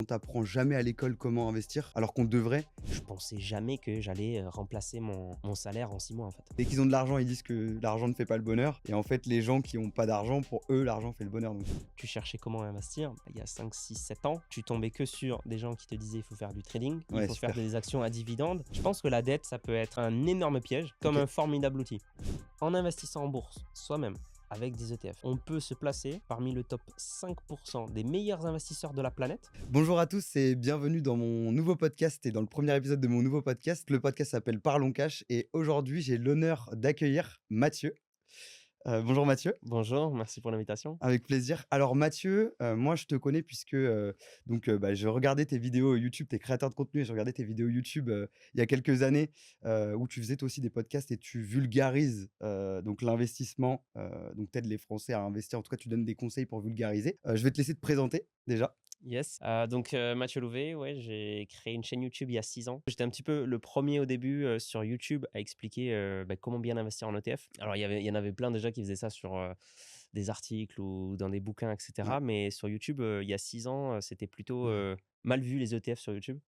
t'apprend jamais à l'école comment investir, alors qu'on devrait. Je pensais jamais que j'allais remplacer mon salaire en 6 mois en fait. Dès qu'ils ont de l'argent, ils disent que l'argent ne fait pas le bonheur. Et en fait, les gens qui ont pas d'argent, pour eux, l'argent fait le bonheur. Donc, Tu cherchais comment investir il y a 5, 6, 7 ans. Tu tombais que sur des gens qui te disaient il faut faire du trading, il ouais, faut faire super. des actions à dividendes. Je pense que la dette, ça peut être un énorme piège, comme Ok. un formidable outil. En investissant en bourse, soi-même, avec des ETF, on peut se placer parmi le top 5% des meilleurs investisseurs de la planète. Bonjour à tous et bienvenue dans mon nouveau podcast et dans le premier épisode de mon nouveau podcast. Le podcast s'appelle Parlons Cash et aujourd'hui, j'ai l'honneur d'accueillir Mathieu. Bonjour Mathieu. Bonjour, merci pour l'invitation. Avec plaisir. Alors Mathieu, moi je te connais puisque, je regardais tes vidéos YouTube, tu es créateur de contenu et je regardais tes vidéos YouTube, il y a quelques années, où tu faisais toi aussi des podcasts et tu vulgarises, donc l'investissement, donc tu aides les Français à investir. En tout cas, tu donnes des conseils pour vulgariser. Je vais te laisser te présenter déjà. Yes. Mathieu Louvet, ouais, j'ai créé une chaîne YouTube il y a 6 ans. J'étais un petit peu le premier au début sur YouTube à expliquer comment bien investir en ETF. Alors, il y en avait plein déjà qui faisaient ça sur des articles ou dans des bouquins, Ouais. etc. Mais sur YouTube, il y a 6 ans, c'était plutôt mal vu les ETF sur YouTube.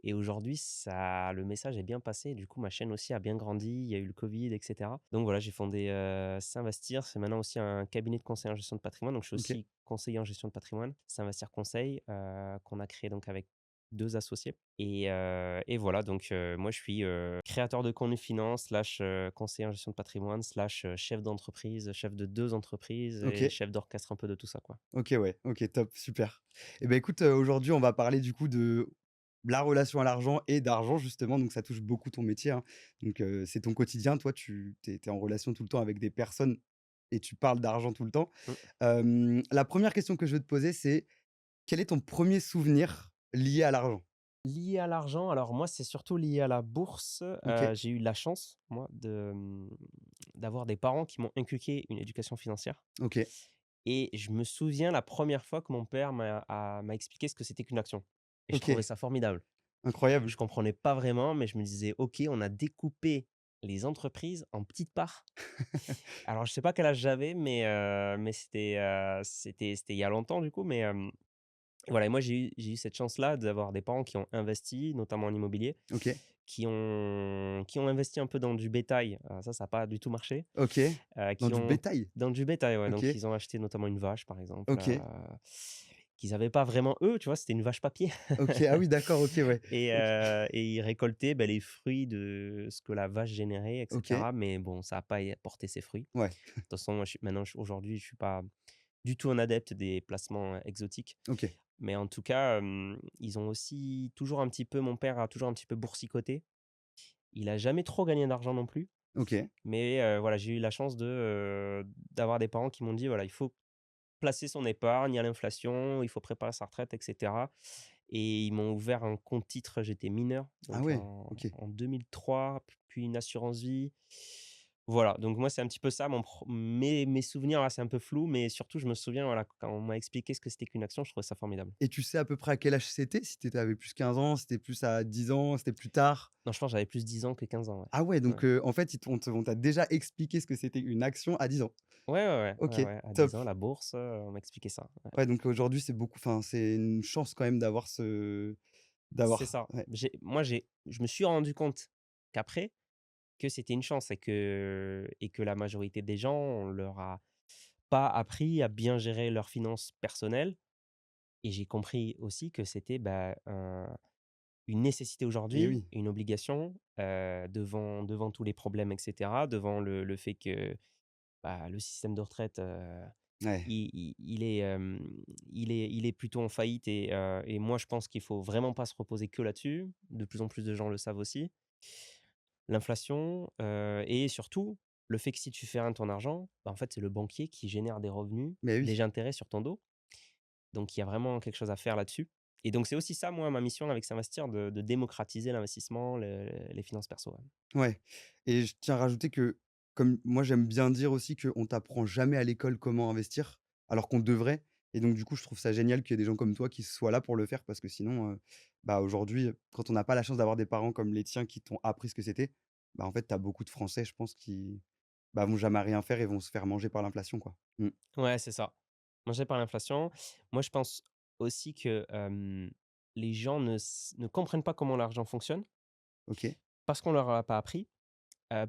Et aujourd'hui, le message est bien passé. Du coup, ma chaîne aussi a bien grandi. Il y a eu le Covid, etc. Donc voilà, j'ai fondé S'Investir. C'est maintenant aussi un cabinet de conseil en gestion de patrimoine. Donc je suis OK. aussi conseiller en gestion de patrimoine. S'Investir Conseil, qu'on a créé donc avec 2 associés. Et voilà, donc moi je suis créateur de contenu finance, slash conseiller en gestion de patrimoine, slash chef d'entreprise, chef de 2 entreprises et OK. chef d'orchestre un peu de tout ça, quoi. OK, ouais. OK, top, super. Et ben écoute, aujourd'hui, on va parler du coup de la relation à l'argent et d'argent justement, donc ça touche beaucoup ton métier, hein. Donc c'est ton quotidien. Toi, tu es en relation tout le temps avec des personnes et tu parles d'argent tout le temps. Mmh. La première question que je veux te poser, c'est quel est ton premier souvenir lié à l'argent? Lié à l'argent, alors moi, c'est surtout lié à la bourse. OK, J'ai eu la chance, moi, d'avoir des parents qui m'ont inculqué une éducation financière OK, et je me souviens la première fois que mon père m'a expliqué ce que c'était qu'une action et je trouvais OK, ça formidable. incroyable. Je comprenais pas vraiment, mais je me disais: «OK, on a découpé les entreprises en petites parts». Alors je sais pas quel âge j'avais, mais c'était il y a longtemps du coup, voilà. Et moi j'ai eu cette chance-là d'avoir des parents qui ont investi, notamment en immobilier, OK, qui ont investi un peu dans du bétail, ça a pas du tout marché, OK. Dans qui du ont bétail? dans du bétail, ouais, donc OK, ils ont acheté notamment une vache, par exemple, OK, qu'ils avaient pas vraiment eux, tu vois? C'était une vache papier OK. Ah oui, d'accord, OK, ouais. OK, et ils récoltaient, les fruits de ce que la vache générait et OK, cetera, mais bon, ça a pas porté ses fruits. ouais, De toute façon, moi, aujourd'hui, je suis pas du tout un adepte des placements, exotiques. OK, Mais en tout cas, ils ont aussi toujours un petit peu mon père a toujours un petit peu boursicoté. Il a jamais trop gagné d'argent non plus, OK, mais voilà, j'ai eu la chance d'avoir des parents qui m'ont dit: «Voilà, il faut placer son épargne à l'inflation, il faut préparer sa retraite et cetera», et ils m'ont ouvert un compte titre, j'étais mineur, ah donc ouais, en OK. en 2003, puis une assurance vie. Voilà, donc moi, c'est un petit peu ça mes souvenirs là, c'est un peu flou, mais surtout je me souviens, voilà, quand on m'a expliqué ce que c'était qu'une action, je trouvais ça formidable. Et tu sais à peu près à quel âge c'était? Si tu avais plus 15 ans, c'était plus à 10 ans, c'était plus tard? Non, je pense que j'avais plus 10 ans que 15 ans, ouais. Ah ouais, Ouais. donc en fait, on t'a déjà expliqué ce que c'était une action à 10 ans? Ouais, ouais, ouais, ouais, OK, ouais, à top. 10 ans, la bourse, on m'a expliqué ça, ouais. Ouais, donc aujourd'hui, c'est beaucoup enfin, c'est une chance quand même C'est d'avoir ça. ouais, Je me suis rendu compte qu'après, que c'était une chance et que la majorité des gens, on leur a pas appris à bien gérer leurs finances personnelles, et j'ai compris aussi que c'était, une nécessité et aujourd'hui, oui, une obligation, devant tous les problèmes et cetera, devant le fait que, le système de retraite, ouais, il est plutôt en faillite, et moi je pense qu'il faut vraiment pas se reposer que là-dessus. De plus en plus de gens le savent aussi. L'inflation, et surtout le fait que si tu fais rien de ton argent, en fait, c'est le banquier qui génère des revenus, mais oui. des intérêts sur ton dos. Donc il y a vraiment quelque chose à faire là-dessus, et donc c'est aussi ça, moi, ma mission avec S'Investir, de démocratiser l'investissement, les finances perso, ouais. Ouais et je tiens à rajouter que, comme moi j'aime bien dire aussi qu'on t'apprend jamais à l'école comment investir, alors qu'on devrait et donc du coup, je trouve ça génial qu'il y ait des gens comme toi qui soient là pour le faire parce que sinon, aujourd'hui, quand on n'a pas la chance d'avoir des parents comme les tiens qui t'ont appris ce que c'était, en fait, tu as beaucoup de Français, je pense, qui, vont jamais rien faire et vont se faire manger par l'inflation, quoi. Mmh. Ouais, c'est ça. Mangé par l'inflation. Moi, je pense aussi que, les gens ne comprennent pas comment l'argent fonctionne, OK. parce qu'on leur a pas appris,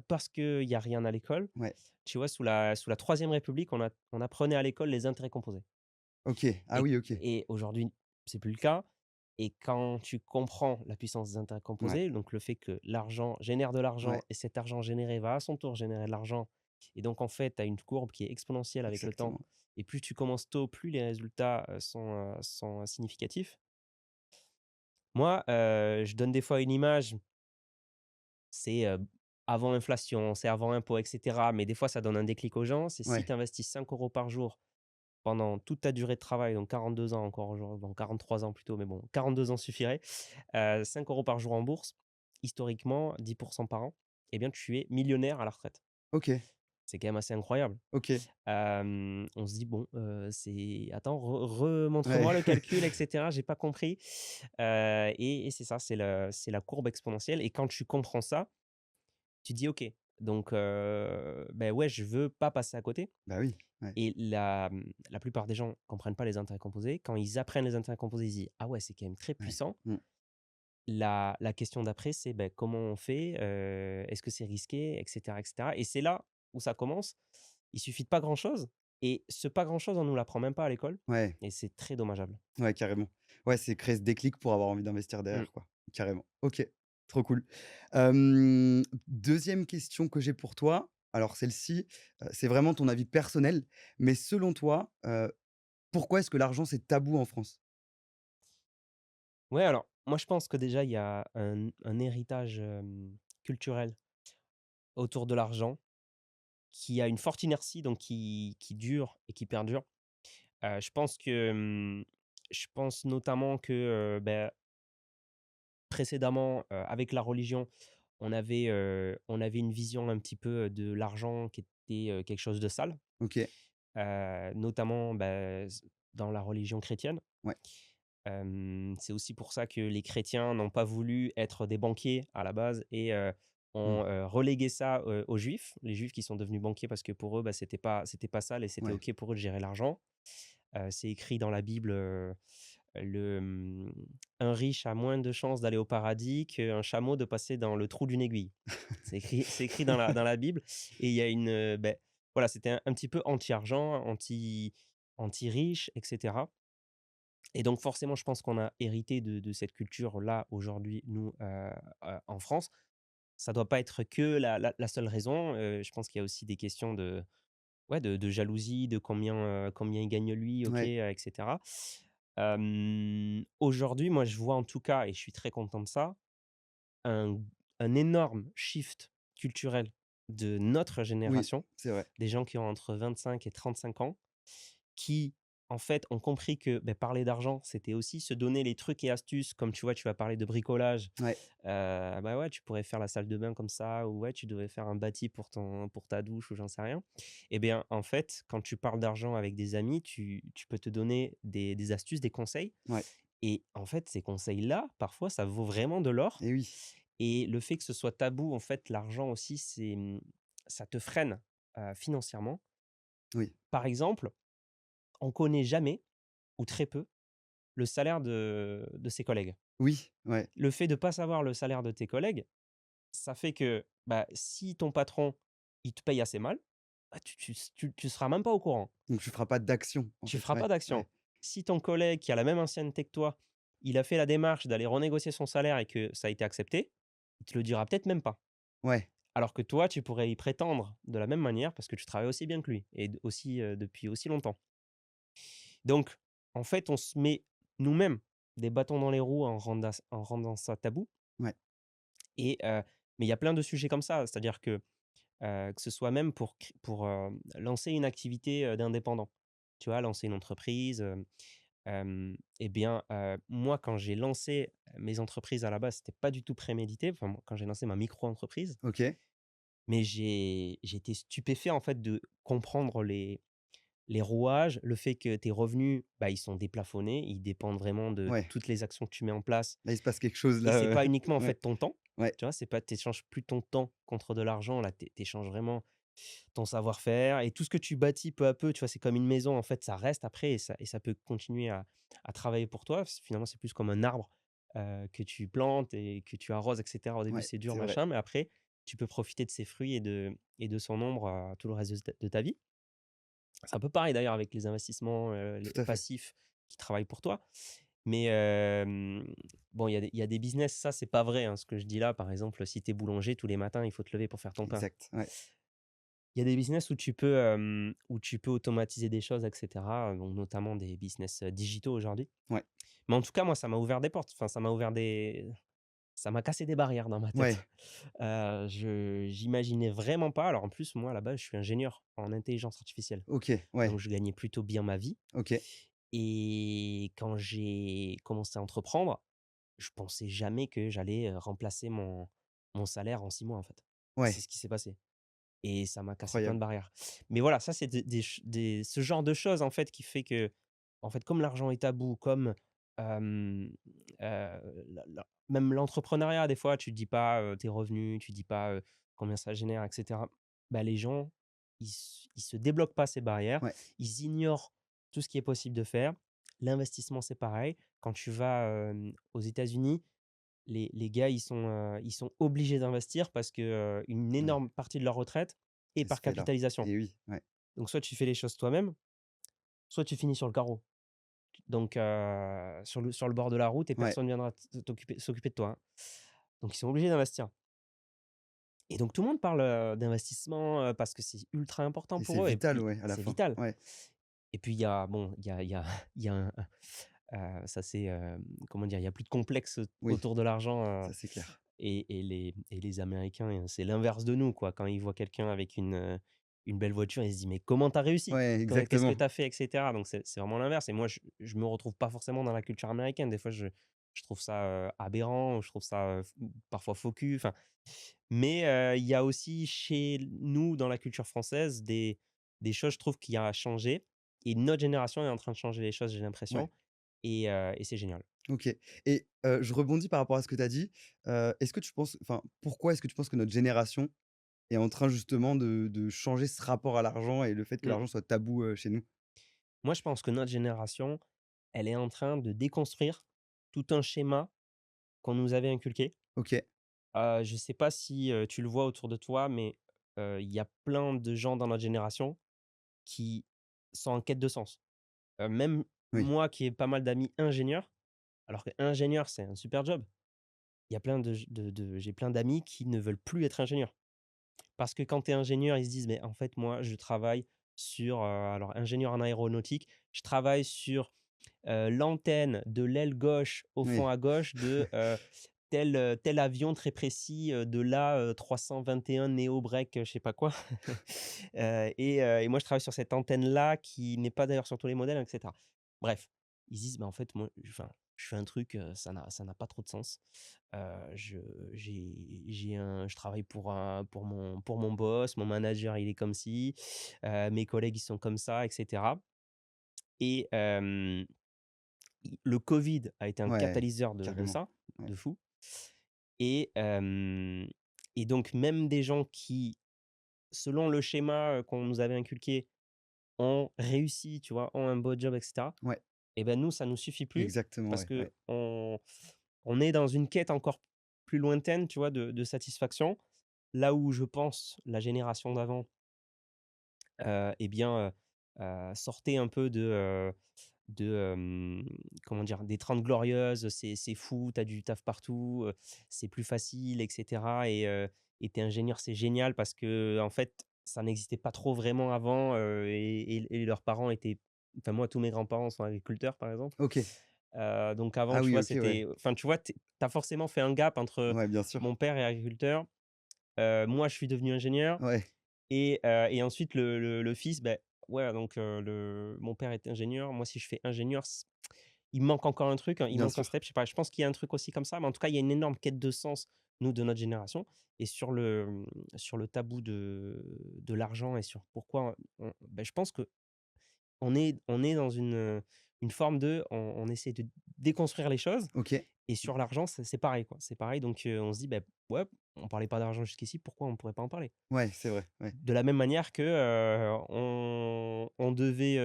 parce qu'il y a rien à l'école. Ouais. Tu vois, sous la Troisième République, on apprenait à l'école les intérêts composés OK. Ah et oui, OK. et aujourd'hui, c'est plus le cas et quand tu comprends la puissance des intérêts Ouais, composés, donc le fait que l'argent génère de l'argent ouais, et cet argent généré va à son tour générer de l'argent et donc en fait, tu as une courbe qui est exponentielle avec le temps exactement. et plus tu commences tôt, plus les résultats, sont significatifs. Moi, je donne des fois une image, c'est, avant inflation, c'est avant impôt et cetera, mais des fois ça donne un déclic aux gens, c'est si Ouais, tu investis 5 € par jour pendant toute ta durée de travail, donc 42 ans encore aujourd'hui, bon 43 ans plutôt, mais bon 42 ans suffirait, 5 € par jour en bourse, historiquement 10 par an, eh bien tu es millionnaire à la retraite. OK, C'est quand même assez incroyable. OK. On se dit: «Bon, c'est attends, Ouais. remontre-moi le calcul et cetera, j'ai pas compris». Et c'est ça, c'est la courbe exponentielle et quand tu comprends ça, tu dis: «OK, donc beh, ouais, je veux pas passer à côté». Bah oui, ouais, Et la plupart des gens comprennent pas les intérêts composés. Quand ils apprennent les intérêts composés, ils se disent: «Ah ouais, c'est quand même très ouais. puissant». Mmh. La question d'après, c'est, beh, comment on fait? Est-ce que c'est risqué? Et cetera et cetera et c'est là où ça commence. Il suffit de pas grand-chose et ce pas grand-chose, on nous l'apprend même pas à l'école Ouais, et c'est très dommageable. ouais, carrément. Ouais, c'est créer ce déclic pour avoir envie d'investir Mmh. derrière, quoi. Carrément. OK, trop cool. 2e question que j'ai pour toi, alors celle-ci, c'est vraiment ton avis personnel, mais selon toi, pourquoi est-ce que l'argent, c'est tabou en France? Ouais, alors, moi, je pense que déjà, il y a un héritage, culturel autour de l'argent qui a une forte inertie, donc qui dure et qui perdure. Je pense que, je pense notamment que, précédemment, avec la religion, on avait une vision un petit peu de l'argent qui était, quelque chose de sale, OK, notamment, dans la religion chrétienne. ouais. C'est aussi pour ça que les chrétiens n'ont pas voulu être des banquiers à la base et Mmh. ont, relégué ça, aux juifs. Les juifs qui sont devenus banquiers parce que pour eux, c'était pas sale et c'était Ouais, OK pour eux de gérer l'argent. C'est écrit dans la Bible, le, «Un riche a moins de chances d'aller au paradis qu'un chameau de passer dans le trou d'une aiguille». C'est écrit dans la Bible et il y a voilà, c'était un petit peu anti-argent, anti-riche et cetera et donc forcément, je pense qu'on a hérité de cette culture-là aujourd'hui, nous, en France. Ça doit pas être que la seule raison, je pense qu'il y a aussi des questions de ouais, de jalousie, de combien il gagne lui, OK, ouais, et cetera. Aujourd'hui, moi, je vois en tout cas et je suis très content de ça, un un énorme shift culturel de notre oui, génération, c'est vrai. des gens qui ont entre 25 et 35 ans, qui, en fait, ont compris que, parler d'argent, c'était aussi se donner les trucs et astuces. Comme tu vois, tu vas parler de bricolage, Ouais, ouais, tu pourrais faire la salle de bain comme ça ou ouais, tu devrais faire un bâti pour ta douche ou j'en sais rien. Eh bien, en fait, quand tu parles d'argent avec des amis, tu peux te donner des astuces, des conseils ouais et en fait, ces conseils-là, parfois, ça vaut vraiment de l'or et oui, et le fait que ce soit tabou, en fait, l'argent aussi, ça te freine, financièrement. oui, Par exemple, on connaît jamais ou très peu le salaire de ses collègues. oui, ouais. Le fait de pas savoir le salaire de tes collègues, ça fait que, si ton patron, il te paye assez mal, tu seras même pas au courant. Donc tu feras pas d'action, en Tu fait. feras Ouais, pas d'action. ouais, Si ton collègue qui a la même ancienneté que toi, il a fait la démarche d'aller renégocier son salaire et que ça a été accepté, il te le dira peut-être même pas. ouais, Alors que toi, tu pourrais y prétendre de la même manière parce que tu travailles aussi bien que lui et aussi, depuis aussi longtemps. Donc, en fait, on se met nous-mêmes des bâtons dans les roues en rendant ça tabou ouais. et mais il y a plein de sujets comme ça. C'est-à-dire que ce soit même pour lancer une activité, d'indépendant. Tu vois? Lancer une entreprise, et bien, moi, quand j'ai lancé mes entreprises à la base, c'était pas du tout prémédité. Enfin, moi, quand j'ai lancé ma micro-entreprise, OK. mais j'ai été stupéfait, en fait, de comprendre les rouages, le fait que tes revenus, ils sont déplafonnés, ils dépendent vraiment de Ouais. toutes les actions que tu mets en place Là, il se passe quelque chose et là, c'est pas uniquement, en ouais, fait, ton temps. ouais, Tu vois? C'est pas tu échanges plus ton temps contre de l'argent, là, tu échanges vraiment ton savoir-faire et tout ce que tu bâtis peu à peu, tu vois? C'est comme une maison, en fait, ça reste après et ça peut continuer à travailler pour toi. Finalement, c'est plus comme un arbre. que tu plantes et que tu arroses et cetera. Au début, Ouais, c'est dur, c'est vrai, machin, mais après, tu peux profiter de ses fruits et de son ombre, tout le reste de ta vie. C'est un peu pareil d'ailleurs avec les investissements, les tout à fait. passifs qui travaillent pour toi. Mais bon, il y a des business, ça, c'est pas vrai, hein, ce que je dis là. Par exemple, si tu es boulanger, tous les matins, il faut te lever pour faire ton pain. Exact, ouais. Il y a des business où tu peux automatiser des choses et cetera, donc notamment des business, digitaux aujourd'hui. Ouais, Mais en tout cas, moi, ça m'a ouvert des portes. Enfin, ça m'a cassé des barrières dans ma tête. ouais, Je J'imaginais vraiment pas. Alors en plus, moi, à la base, je suis ingénieur en intelligence artificielle, OK, donc ouais, je gagnais plutôt bien ma vie. OK, Et quand j'ai commencé à entreprendre, je pensais jamais que j'allais, remplacer mon salaire en 6 mois, en fait. C'est ouais, ce qui s'est passé et ça m'a cassé plein de incroyable. barrières. Mais voilà, ça, c'est ce genre de choses, en fait, qui fait que, en fait, comme l'argent est tabou, comme, la même l'entrepreneuriat, des fois, tu dis pas, tes revenus, tu dis pas, combien ça génère et cetera. Bah, les gens, ils se débloquent pas ces barrières, Ouais, ils ignorent tout ce qui est possible de faire. L'investissement, c'est pareil. Quand tu vas, aux États-Unis, les gars, ils sont obligés d'investir parce que, une ouais, énorme partie de leur retraite est elle se par fait là. capitalisation. Et oui, ouais, Donc soit tu fais les choses toi-même, soit tu finis sur le carreau. Donc sur le bord de la route et ouais, personne viendra s'occuper de toi, hein. Donc ils sont obligés d'investir et donc tout le monde parle, d'investissement, parce que c'est ultra important et c'est pour eux et vital, puis ouais, à la c'est fin. vital Ouais, et puis il y a bon, il y a ça c'est, comment dire? Il y a plus de complexe oui, autour de l'argent, ça c'est clair. et les Américains, c'est l'inverse de nous, quoi. Quand ils voient quelqu'un avec une belle voiture, ils se disent: «Mais comment t'as réussi? Ouais, Qu'est-ce que exactement. t'as fait?» et cetera. Donc c'est vraiment l'inverse et moi, je me retrouve pas forcément dans la culture américaine. Des fois, je trouve ça, aberrant, je trouve ça, parfois faux cul, enfin mais il y a aussi chez nous, dans la culture française, des choses, je trouve, qui a changé et notre génération est en train de changer les choses, j'ai Ouais, l'impression et c'est génial. OK. Et je rebondis par rapport à ce que tu as dit. Est-ce que tu penses enfin, pourquoi est-ce que tu penses que notre génération est en train justement de changer ce rapport à l'argent et le fait que Mmh. l'argent soit tabou, chez nous? Moi, je pense que notre génération, elle est en train de déconstruire tout un schéma qu'on nous avait inculqué. OK, Je ne sais pas si, tu le vois autour de toi, mais il y a plein de gens dans notre génération qui sont en quête de sens. Même oui, moi qui ai pas mal d'amis ingénieurs, alors qu'ingénieur, c'est un super job. Il y a plein j'ai plein d'amis qui ne veulent plus être ingénieurs. Parce que quand tu es ingénieur, ils se disent: «Mais en fait, moi, je travaille sur», alors ingénieur en aéronautique, «je travaille sur, l'antenne de l'aile gauche au fond oui, à gauche de, tel avion très précis, de l'A321 Neo Break, je sais pas quoi». Et moi, je travaille sur cette antenne-là qui n'est pas d'ailleurs sur tous les modèles et cetera. Bref, ils se disent: «Bah, en fait, moi, enfin, je fais un truc, ça n'a pas trop de sens. Je je travaille pour mon boss, mon manager, il est comme ci, mes collègues, ils sont comme ça et cetera» et le Covid a été un ouais, catalyseur de carrément. ça, Ouais, de fou et donc même des gens qui, selon le schéma, qu'on nous avait inculqué, ont réussi, tu vois, ont un beau job et cetera ouais, et ben, nous, ça nous suffit plus exactement, parce ouais, ouais. qu'on est dans une quête encore plus lointaine, tu vois, de satisfaction. Là où je pense la génération d'avant, eh bien, sortait un peu de comment dire? Des 30 glorieuses, c'est fou, tu as du taf partout, c'est plus facile et cetera et tu ingénieur, c'est génial parce que en fait, ça n'existait pas trop vraiment avant, et leurs parents étaient enfin moi, tous mes grands-parents sont agriculteurs, par exemple. OK. Donc avant, Ah tu oui, vois, OK, ouais. c'était enfin, tu vois, tu as forcément fait un gap entre Ouais, bien sûr. mon père est agriculteur, moi, je suis devenu ingénieur Ouais, et ensuite le fils, beh, ouais, donc mon père est ingénieur, moi, si je fais ingénieur, il me manque encore un truc, hein, il bien manque un sûr. step, je sais pas, je pense qu'il y a un truc aussi comme ça, mais en tout cas, il y a une énorme quête de sens, nous, de notre génération et sur le tabou de l'argent et sur pourquoi je pense que on est dans une forme on essaie de déconstruire les choses OK. et sur l'argent, c'est pareil, quoi. C'est pareil, donc on se dit: «Beh, ouais, on parlait pas d'argent jusqu'ici, pourquoi on pourrait pas en parler?» Ouais, c'est vrai, ouais. De la même manière que, on devait,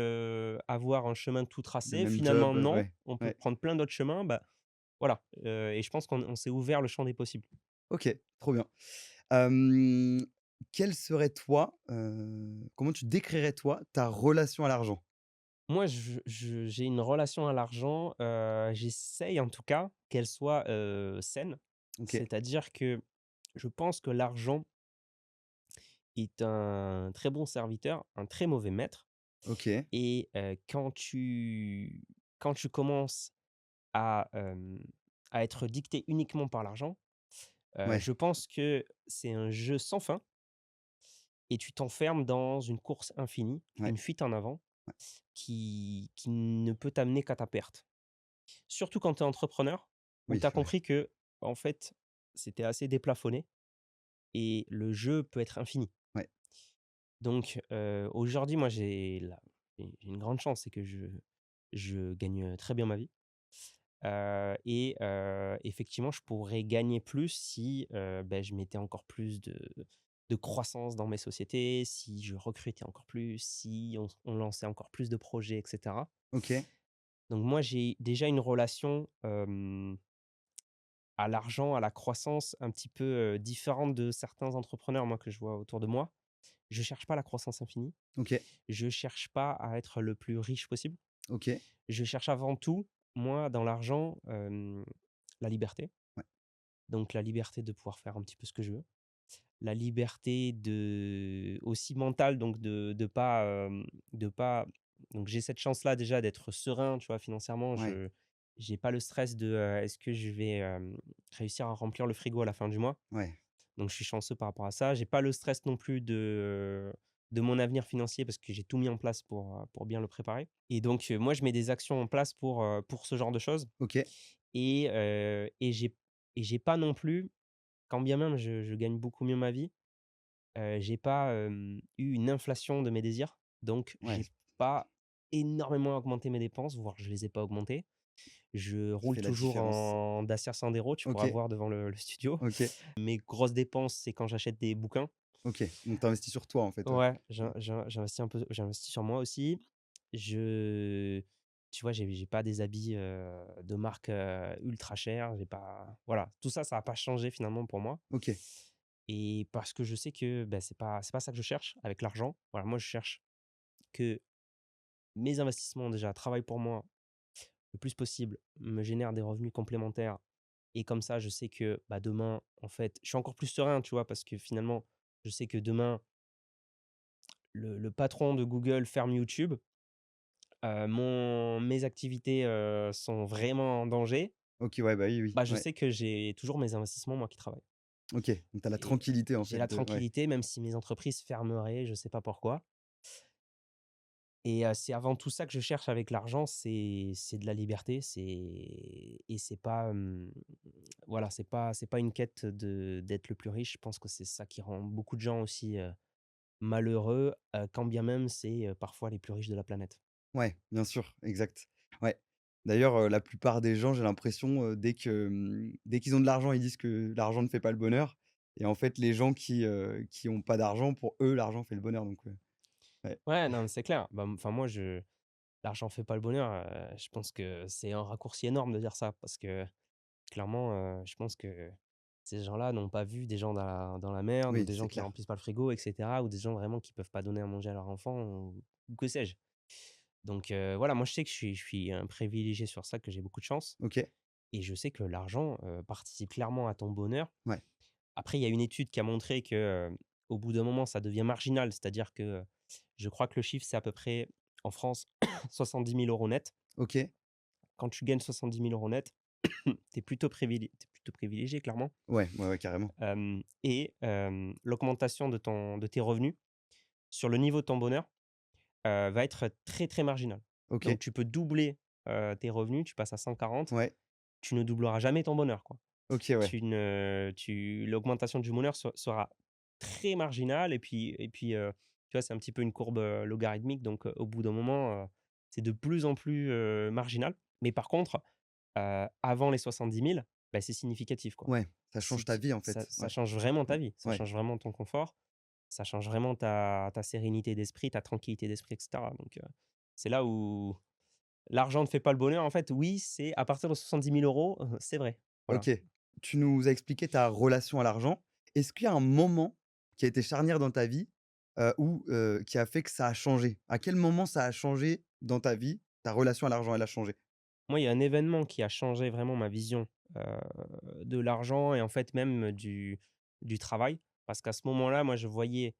avoir un chemin tout Le tracé, même finalement job, non, ouais, on peut ouais. prendre plein d'autres chemins. Bah, voilà, et je pense qu'on s'est ouvert le champ des possibles. OK, trop bien. Hem, Quelle serait toi, comment tu décrirais toi ta relation à l'argent? Moi, j'ai une relation à l'argent, j'essaye en tout cas qu'elle soit, saine. OK, C'est-à-dire que je pense que l'argent est un très bon serviteur, un très mauvais maître OK, et quand tu commences à, à être dicté uniquement par l'argent, ouais, je pense que c'est un jeu sans fin et tu t'enfermes dans une course infinie, ouais, une fuite en avant qui ne peut t'amener qu'à ta perte. Surtout quand tu es entrepreneur, où tu oui, as ouais, compris que en fait, c'était assez déplafonné et le jeu peut être infini. ouais, Donc aujourd'hui, moi, j'ai une grande chance, c'est que je gagne, très bien ma vie, et effectivement, je pourrais gagner plus si, je mettais encore plus de croissance dans mes sociétés, si je recrutais encore plus, si on lançait encore plus de projets et cetera. OK, Donc moi, j'ai déjà une relation, à l'argent, à la croissance un petit peu, différente de certains entrepreneurs, moi, que je vois autour de moi. Je cherche pas la croissance infinie. OK, Je cherche pas à être le plus riche possible. OK, Je cherche avant tout, moi, dans l'argent, la liberté. ouais, Donc la liberté de pouvoir faire un petit peu ce que je veux. La liberté de aussi mentale, donc de pas donc j'ai cette chance-là déjà d'être serein, tu vois, financièrement. ouais, Je j'ai pas le stress de, est-ce que je vais, réussir à remplir le frigo à la fin du mois? ouais, Donc je suis chanceux par rapport à ça. J'ai pas le stress non plus de mon avenir financier parce que j'ai tout mis en place pour bien le préparer et donc moi je mets des actions en place pour ce genre de choses OK, et j'ai pas non plus, quand bien même je gagne beaucoup mieux ma vie, j'ai pas, eu une inflation de mes désirs. Donc ouais, j'ai pas énormément augmenté mes dépenses, voire je les ai pas augmentées. Je ça roule fait la toujours différence. en Dacia Sandero, tu pourras OK, voir devant le studio. OK, Mes grosses dépenses, c'est quand j'achète des bouquins. OK, donc tu investis sur toi, en fait, ouais. Ouais, Ouais, j'investis un peu, j'investis sur moi aussi. Je Tu vois, j'ai pas des habits, de marque, ultra chers, j'ai pas, voilà, tout ça, ça a pas changé finalement pour moi OK, et parce que je sais que, c'est pas ça que je cherche avec l'argent. Voilà, moi je cherche que mes investissements déjà travaillent pour moi le plus possible, me génèrent des revenus complémentaires et comme ça, je sais que, demain, en fait, je suis encore plus serein, tu vois? Parce que finalement, je sais que demain, le patron de Google ferme YouTube. Mes activités, sont vraiment en danger. OK, ouais, bah, oui, oui, Je ouais. sais que j'ai toujours mes investissements, moi, qui travaillent OK, donc tu as la et tranquillité, en j'ai fait, la de ouais, tranquillité même si mes entreprises fermeraient, je sais pas pourquoi et c'est avant tout ça que je cherche avec l'argent, c'est de la liberté, c'est pas, voilà, c'est pas une quête d'être le plus riche. Je pense que c'est ça qui rend beaucoup de gens aussi, malheureux, quand bien même c'est, parfois les plus riches de la planète. ouais, bien sûr, exact. Ouais. D'ailleurs, la plupart des gens, j'ai l'impression, dès qu'ils ont de l'argent, ils disent que l'argent ne fait pas le bonheur et en fait, les gens qui ont pas d'argent, pour eux, l'argent fait le bonheur donc ouais. Ouais, non, mais c'est clair. Enfin moi je l'argent fait pas le bonheur, je pense que c'est un raccourci énorme de dire ça parce que clairement, je pense que ces gens-là n'ont pas vu des gens dans la merde ou Oui, des c'est gens qui clair. remplissent pas le frigo et cetera ou des gens vraiment qui peuvent pas donner à manger à leurs enfants ou que sais-je. Donc voilà, moi je sais que je suis un privilégié sur ça, que j'ai beaucoup de chance OK. et je sais que l'argent, participe clairement à ton bonheur. Ouais. Après, il y a une étude qui a montré que, au bout d'un moment, ça devient marginal. C'est-à-dire que, je crois que le chiffre, c'est à peu près en France 70 000 € net. OK. Quand tu gagnes 70 000 € net, tu plutôt privilégié clairement. Ouais, ouais, ouais, carrément. L'augmentation de tes revenus sur le niveau de ton bonheur, va être très, très marginale. Donc OK. tu peux doubler, tes revenus, tu passes à 140, Ouais. tu ne doubleras jamais ton bonheur, quoi. OK, ouais. L'augmentation du bonheur sera très marginale et puis, tu vois, c'est un petit peu une courbe, logarithmique donc, au bout d'un moment, c'est de plus en plus, marginal. Mais par contre, avant les 70 000, c'est significatif, quoi. Ouais, ça change Si ta tu vie, en ça fait. ça Ouais. change vraiment ta vie, ça Ouais. change vraiment ton confort, ça change vraiment ta sérénité d'esprit, ta tranquillité d'esprit et cetera donc, c'est là où l'argent ne fait pas le bonheur, en fait, oui, c'est à partir de 70 000 €, c'est vrai. Voilà. OK. Tu nous as expliqué ta relation à l'argent. Est-ce qu'il y a un moment qui a été charnière dans ta vie, qui a fait que ça a changé? À quel moment ça a changé dans ta vie? Ta relation à l'argent, elle a changé? Moi, il y a un événement qui a changé vraiment ma vision, de l'argent et en fait même du travail. Parce qu'à ce moment-là, moi, je voyais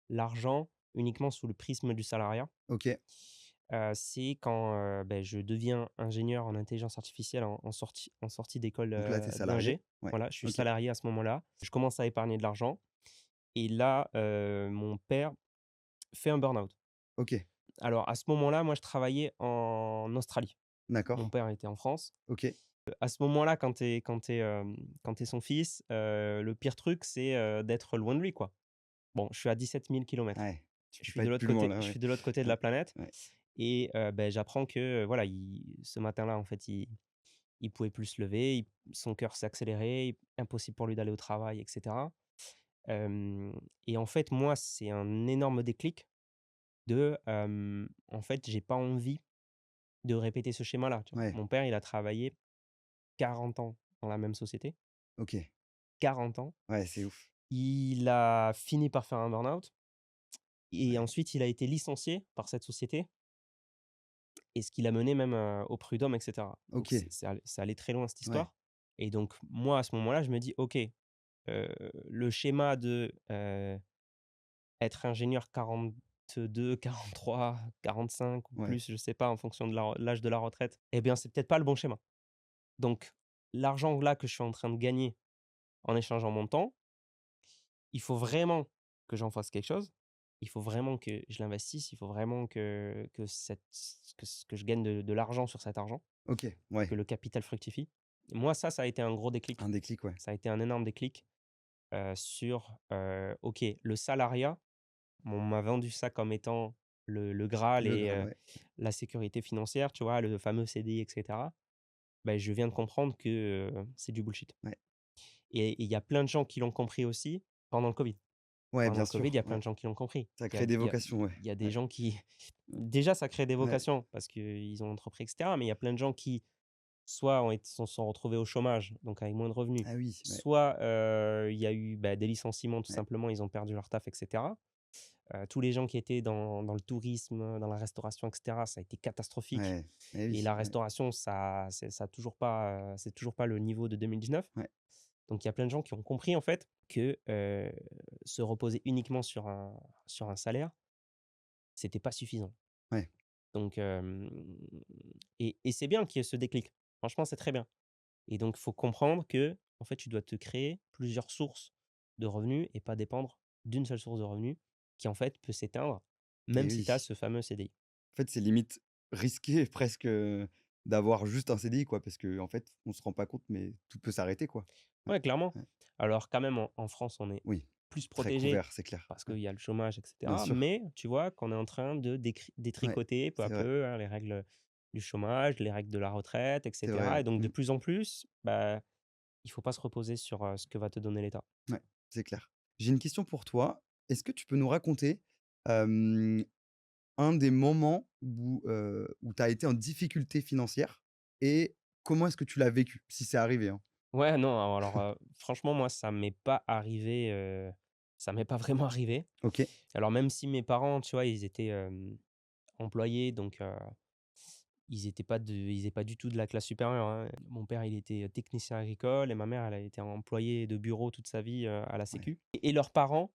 l'argent uniquement sous le prisme du salariat. OK, C'est quand, je deviens ingénieur en intelligence artificielle en sortie d'école, donc là, tu es salarié? d'ingé. Ouais. Voilà, je suis OK, salarié à ce moment-là. Je commence à épargner de l'argent et là, mon père fait un burn-out. OK, Alors à ce moment-là, moi, je travaillais en Australie. Mon d'accord. père était en France. OK, À ce moment-là, quand tu son fils, le pire truc, c'est, d'être loin de lui, quoi. Bon, je suis à 17 000 kilomètres. ouais. Tu peux pas être plus loin là, Je ouais. suis de l'autre côté de Ouais, la planète ouais. et j'apprends que, voilà, il ce matin-là, en fait, il pouvait plus se lever, son cœur s'est accéléré, impossible pour lui d'aller au travail et cetera. Hem Et en fait, moi, c'est un énorme déclic en fait, j'ai pas envie de répéter ce schéma-là, tu vois? Ouais, Mon père, il a travaillé 40 ans dans la même société, OK. 40 ans. Ouais, c'est ouf. Il a fini par faire un burn-out et Ouais. ensuite il a été licencié par cette société et ce qui l'a mené même, au prud'homme et cetera. Donc OK, c'est allé très loin cette ouais, histoire et donc moi, à ce moment-là, je me dis: «OK, le schéma de, être ingénieur 42, 43, 45 ou ouais. plus, je sais pas en fonction de l'âge de la retraite, eh bien, c'est peut-être pas le bon schéma». Donc l'argent là que je suis en train de gagner en échangeant mon temps, il faut vraiment que j'en fasse quelque chose. Il faut vraiment que je l'investisse. Il faut vraiment que je gagne de l'argent sur cet argent, OK, que ouais. le capital fructifie. Moi, ça a été un gros déclic. Un déclic, ouais. Ça a été un énorme déclic, sur, OK, le salariat, on m'a vendu ça comme étant le graal Le et Graal, ouais. la sécurité financière, tu vois? Le fameux CDI et cetera. Je viens de comprendre que, c'est du bullshit Ouais. et il y a plein de gens qui l'ont compris aussi pendant le covid. Ouais, Pendant bien le covid, il y sûr, a plein ouais. de gens qui l'ont compris. Ça Il y a crée des il y a vocations, ouais. il y a des Ouais. gens qui déjà ça crée des Ouais. vocations parce qu'ils ont entrepris et cetera, mais il y a plein de gens qui soit sont retrouvés au chômage, donc avec moins de revenus, Ah oui, ouais, soit, il y a eu, des licenciements tout ouais, simplement, ils ont perdu leur taf et cetera. Tous les gens qui étaient dans le tourisme, dans la restauration et cetera, ça a été catastrophique ouais. Eh et oui, la ouais, restauration ça a toujours pas, c'est toujours pas le niveau de 2019. ouais, Donc il y a plein de gens qui ont compris en fait que, se reposer uniquement sur un salaire, c'était pas suffisant. ouais. Donc et c'est bien qu'il y ait ce déclic. Franchement, c'est très bien et donc il faut comprendre que en fait, tu dois te créer plusieurs sources de revenus et pas dépendre d'une seule source de revenus qui, en fait, peut s'éteindre Eh même si tu as oui. ce fameux CDI. En fait, c'est limite risqué presque, d'avoir juste un CDI, quoi, parce qu'en fait, on se rend pas compte, mais tout peut s'arrêter, quoi. Ouais, Ouais, clairement. ouais. Alors quand même en France, on est Oui, plus très protégé couvert, c'est clair. parce Ouais, qu'il y a le chômage et bien cetera. sûr. Mais tu vois qu'on est en train de Ouais, détricoter peu à c'est vrai, peu, hein, les règles du chômage, les règles de la retraite et c'est vrai, cetera ouais. et donc de Mmh. plus en plus, il faut pas se reposer sur, ce que va te donner l'État. Ouais, c'est clair. J'ai une question pour toi. Est-ce que tu peux nous raconter, hem, un des moments où tu as été en difficulté financière et comment est-ce que tu l'as vécu? Si c'est arrivé, hein? Ouais, non, alors, franchement, moi, ça m'est pas vraiment arrivé. OK. Alors même si mes parents, tu vois, ils étaient, employés donc ils étaient pas du tout de la classe supérieure, hein. Mon père, il était technicien agricole et ma mère, elle a été employée de bureau toute sa vie, à la Ouais, sécu et leurs parents,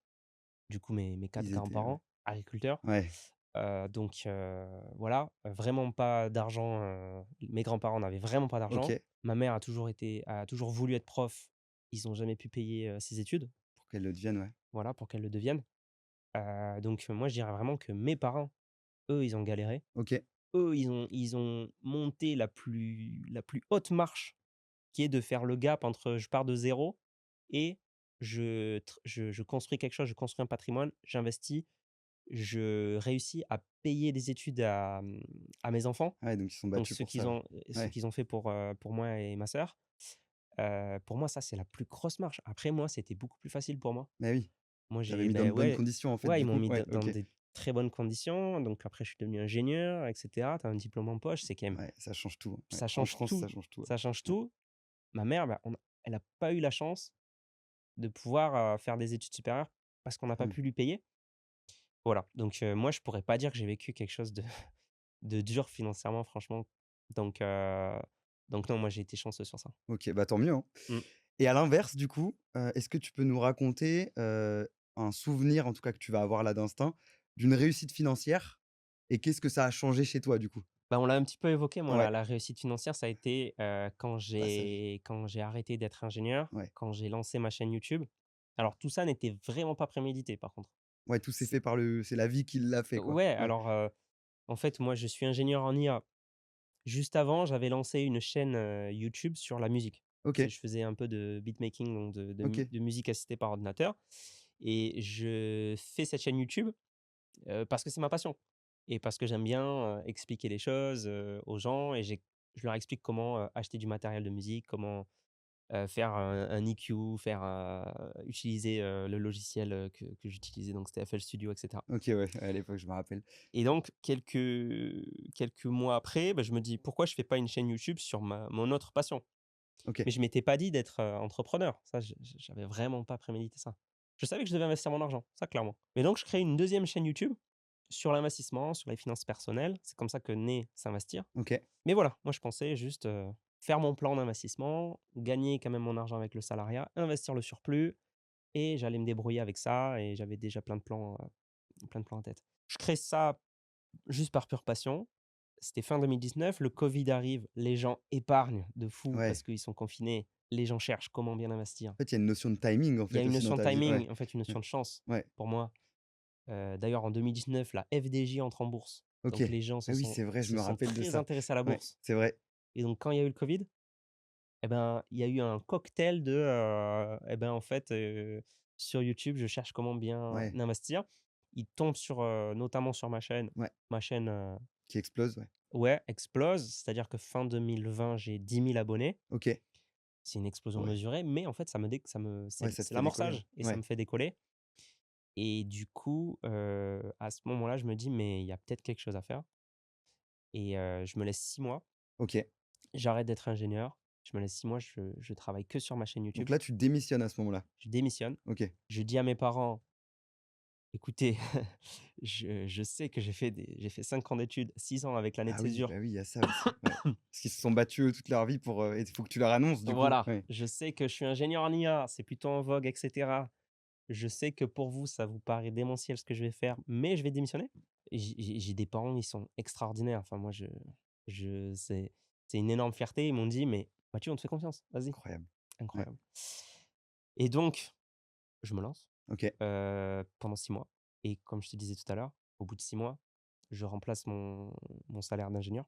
du coup mes 4 ils étaient ouais. grands-parents, agriculteurs, Ouais, donc voilà, vraiment pas d'argent, mes grands-parents n'avaient vraiment pas d'argent. OK, Ma mère a toujours voulu être prof, ils ont jamais pu payer, ses études, pour qu'elles le deviennent, ouais. voilà, pour qu'elle le devienne. Donc moi je dirais vraiment que mes parents, eux, ils ont galéré. OK. Eux, ils ont monté la plus haute marche qui est de faire le gap entre je pars de zéro et je construis quelque chose, je construis un patrimoine, j'investis, je réussis à payer des études à mes enfants. Ouais, donc ils se sont Donc battus pour ça, ouais. ce Ouais, qu'ils ont fait pour moi et ma sœur. Pour moi, ça, c'est la plus grosse marche. Après moi, c'était beaucoup plus facile pour moi. mais oui, Moi, tu avais j'ai mis dans de bonnes ouais, conditions, en fait, ouais, ils du m'ont coup? mis Ouais, dans OK. très bonnes conditions. Donc après, je suis devenu ingénieur, et cetera. Tu as un diplôme en poche, c'est quand même Ouais, ça change tout, hein. Ouais. ça En change France, ça tout, change tout, ouais. ça change Ouais. tout. Ma mère, bah, elle a pas eu la chance de pouvoir, faire des études supérieures parce qu'on n'a pas Mmh. pu lui payer. Voilà, donc moi, je pourrais pas dire que j'ai vécu quelque chose de de dur financièrement, franchement. Donc heu, donc non, moi, j'ai été chanceux sur ça. OK, bah, tant mieux, hein. Mmh. Et à l'inverse, du coup, est-ce que tu peux nous raconter, un souvenir, en tout cas que tu vas avoir là d'instinct, d'une réussite financière et qu'est-ce que ça a changé chez toi, du coup? Bah, on l'a un petit peu évoqué, moi, Ouais, la réussite financière, ça a été, passage. quand j'ai arrêté d'être ingénieur, Ouais. quand j'ai lancé ma chaîne YouTube. Alors tout ça n'était vraiment pas prémédité, par contre. Ouais, tout s'est C fait par le c'est la vie qui l'a fait, quoi. Ouais, Ouais. alors, en fait, moi, je suis ingénieur en IA. Juste avant, j'avais lancé une chaîne, YouTube sur la musique. OK, Je faisais un peu de beatmaking, donc OK. de musique assistée par ordinateur, et je fais cette chaîne YouTube, parce que c'est ma passion et parce que j'aime bien, expliquer les choses, aux gens, et je leur explique comment, acheter du matériel de musique, comment, faire un EQ, faire, utiliser, le logiciel, que j'utilisais, donc c'était FL Studio, et cetera. OK, ouais, à l'époque, je me rappelle. Et donc quelques mois après, bah, je me dis: «Pourquoi je fais pas une chaîne YouTube sur mon autre passion?» OK, Mais je m'étais pas dit d'être, entrepreneur. Ça, j'avais vraiment pas prémédité ça. Je savais que je devais investir mon argent, ça clairement. Et donc je crée une deuxième chaîne YouTube sur l'investissement, sur les finances personnelles. C'est comme ça que naît S'investir. OK. Mais voilà, moi je pensais juste, faire mon plan d'investissement, gagner quand même mon argent avec le salariat, investir le surplus, et j'allais me débrouiller avec ça, et j'avais déjà plein de plans en tête. Je crée ça juste par pure passion. C'était fin 2019, le Covid arrive, les gens épargnent de fou parce Ouais. qu'ils sont confinés, les gens cherchent comment bien investir. En fait, il y a une notion de timing, en Il y a fait, une aussi dans notion de ta vie. Ouais. timing, en fait, une Ouais. notion de chance Ouais. pour moi. D'ailleurs en 2019, la FDJ entre en bourse, OK. donc les gens Ah oui, c'est vrai, je se me sont rappelle de très ça. intéressés à la Ouais, bourse, c'est vrai. et donc quand il y a eu le Covid, et ben, il y a eu un cocktail de, et ben, en fait, sur YouTube, je cherche comment bien Ouais, investir. Il tombe sur, notamment sur ma chaîne. ouais, Ma chaîne, qui explose, ouais. ouais, explose, c'est-à-dire que fin 2020, j'ai 10 000 abonnés. OK. C'est une explosion Ouais. mesurée, mais en fait, ça me Ouais, ça te c'est fait décoller, ouais. l'amorçage, et ça Ouais. me fait décoller. Et du coup, à ce moment-là, je me dis: «Mais il y a peut-être quelque chose à faire», et je me laisse 6 mois. OK. J'arrête d'être ingénieur, je me laisse 6 mois, je travaille que sur ma chaîne Donc YouTube. là, tu démissionnes à ce moment-là? Je démissionne. OK. Je dis à mes parents: «Écoutez, je sais que j'ai fait 5 ans d'études, 6 ans avec l'année de Ah oui, césure. bah oui, il y a ça aussi, ouais. Parce qu'ils se sont battus, eux, toute leur vie pour, et il faut que tu leur annonces, du coup? Voilà, Ouais. je sais que je suis ingénieur en IA, c'est plutôt en vogue, et cetera. Je sais que pour vous, ça vous paraît démentiel ce que je vais faire, mais je vais démissionner». Et j'ai des parents, ils sont extraordinaires. Enfin moi, je c'est une énorme fierté. Ils m'ont dit: «Mais Mathieu, on te fait confiance, vas-y». Incroyable. Ouais. Incroyable. Et donc je me lance, OK. pendant 6 mois, et comme je te disais tout à l'heure, au bout de 6 mois, je remplace mon salaire d'ingénieur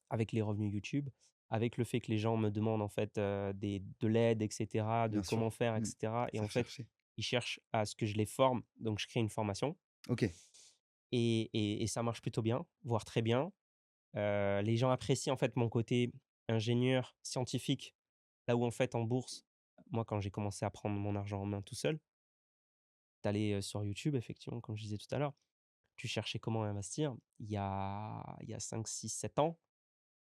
avec les revenus YouTube, avec le fait que les gens me demandent en fait, de l'aide, et cetera, de Bien sûr. comment faire, et Mmh. cetera, et C'est en fait, recherché. ils cherchent à ce que je les forme, donc je crée une formation, OK. et ça marche plutôt bien, voire très bien. Les gens apprécient en fait mon côté ingénieur scientifique, là où en fait en bourse, moi quand j'ai commencé à prendre mon argent en main tout seul, d'aller, sur YouTube effectivement comme je disais tout à l'heure, tu cherchais comment investir, il y a 5, 6, 7 ans,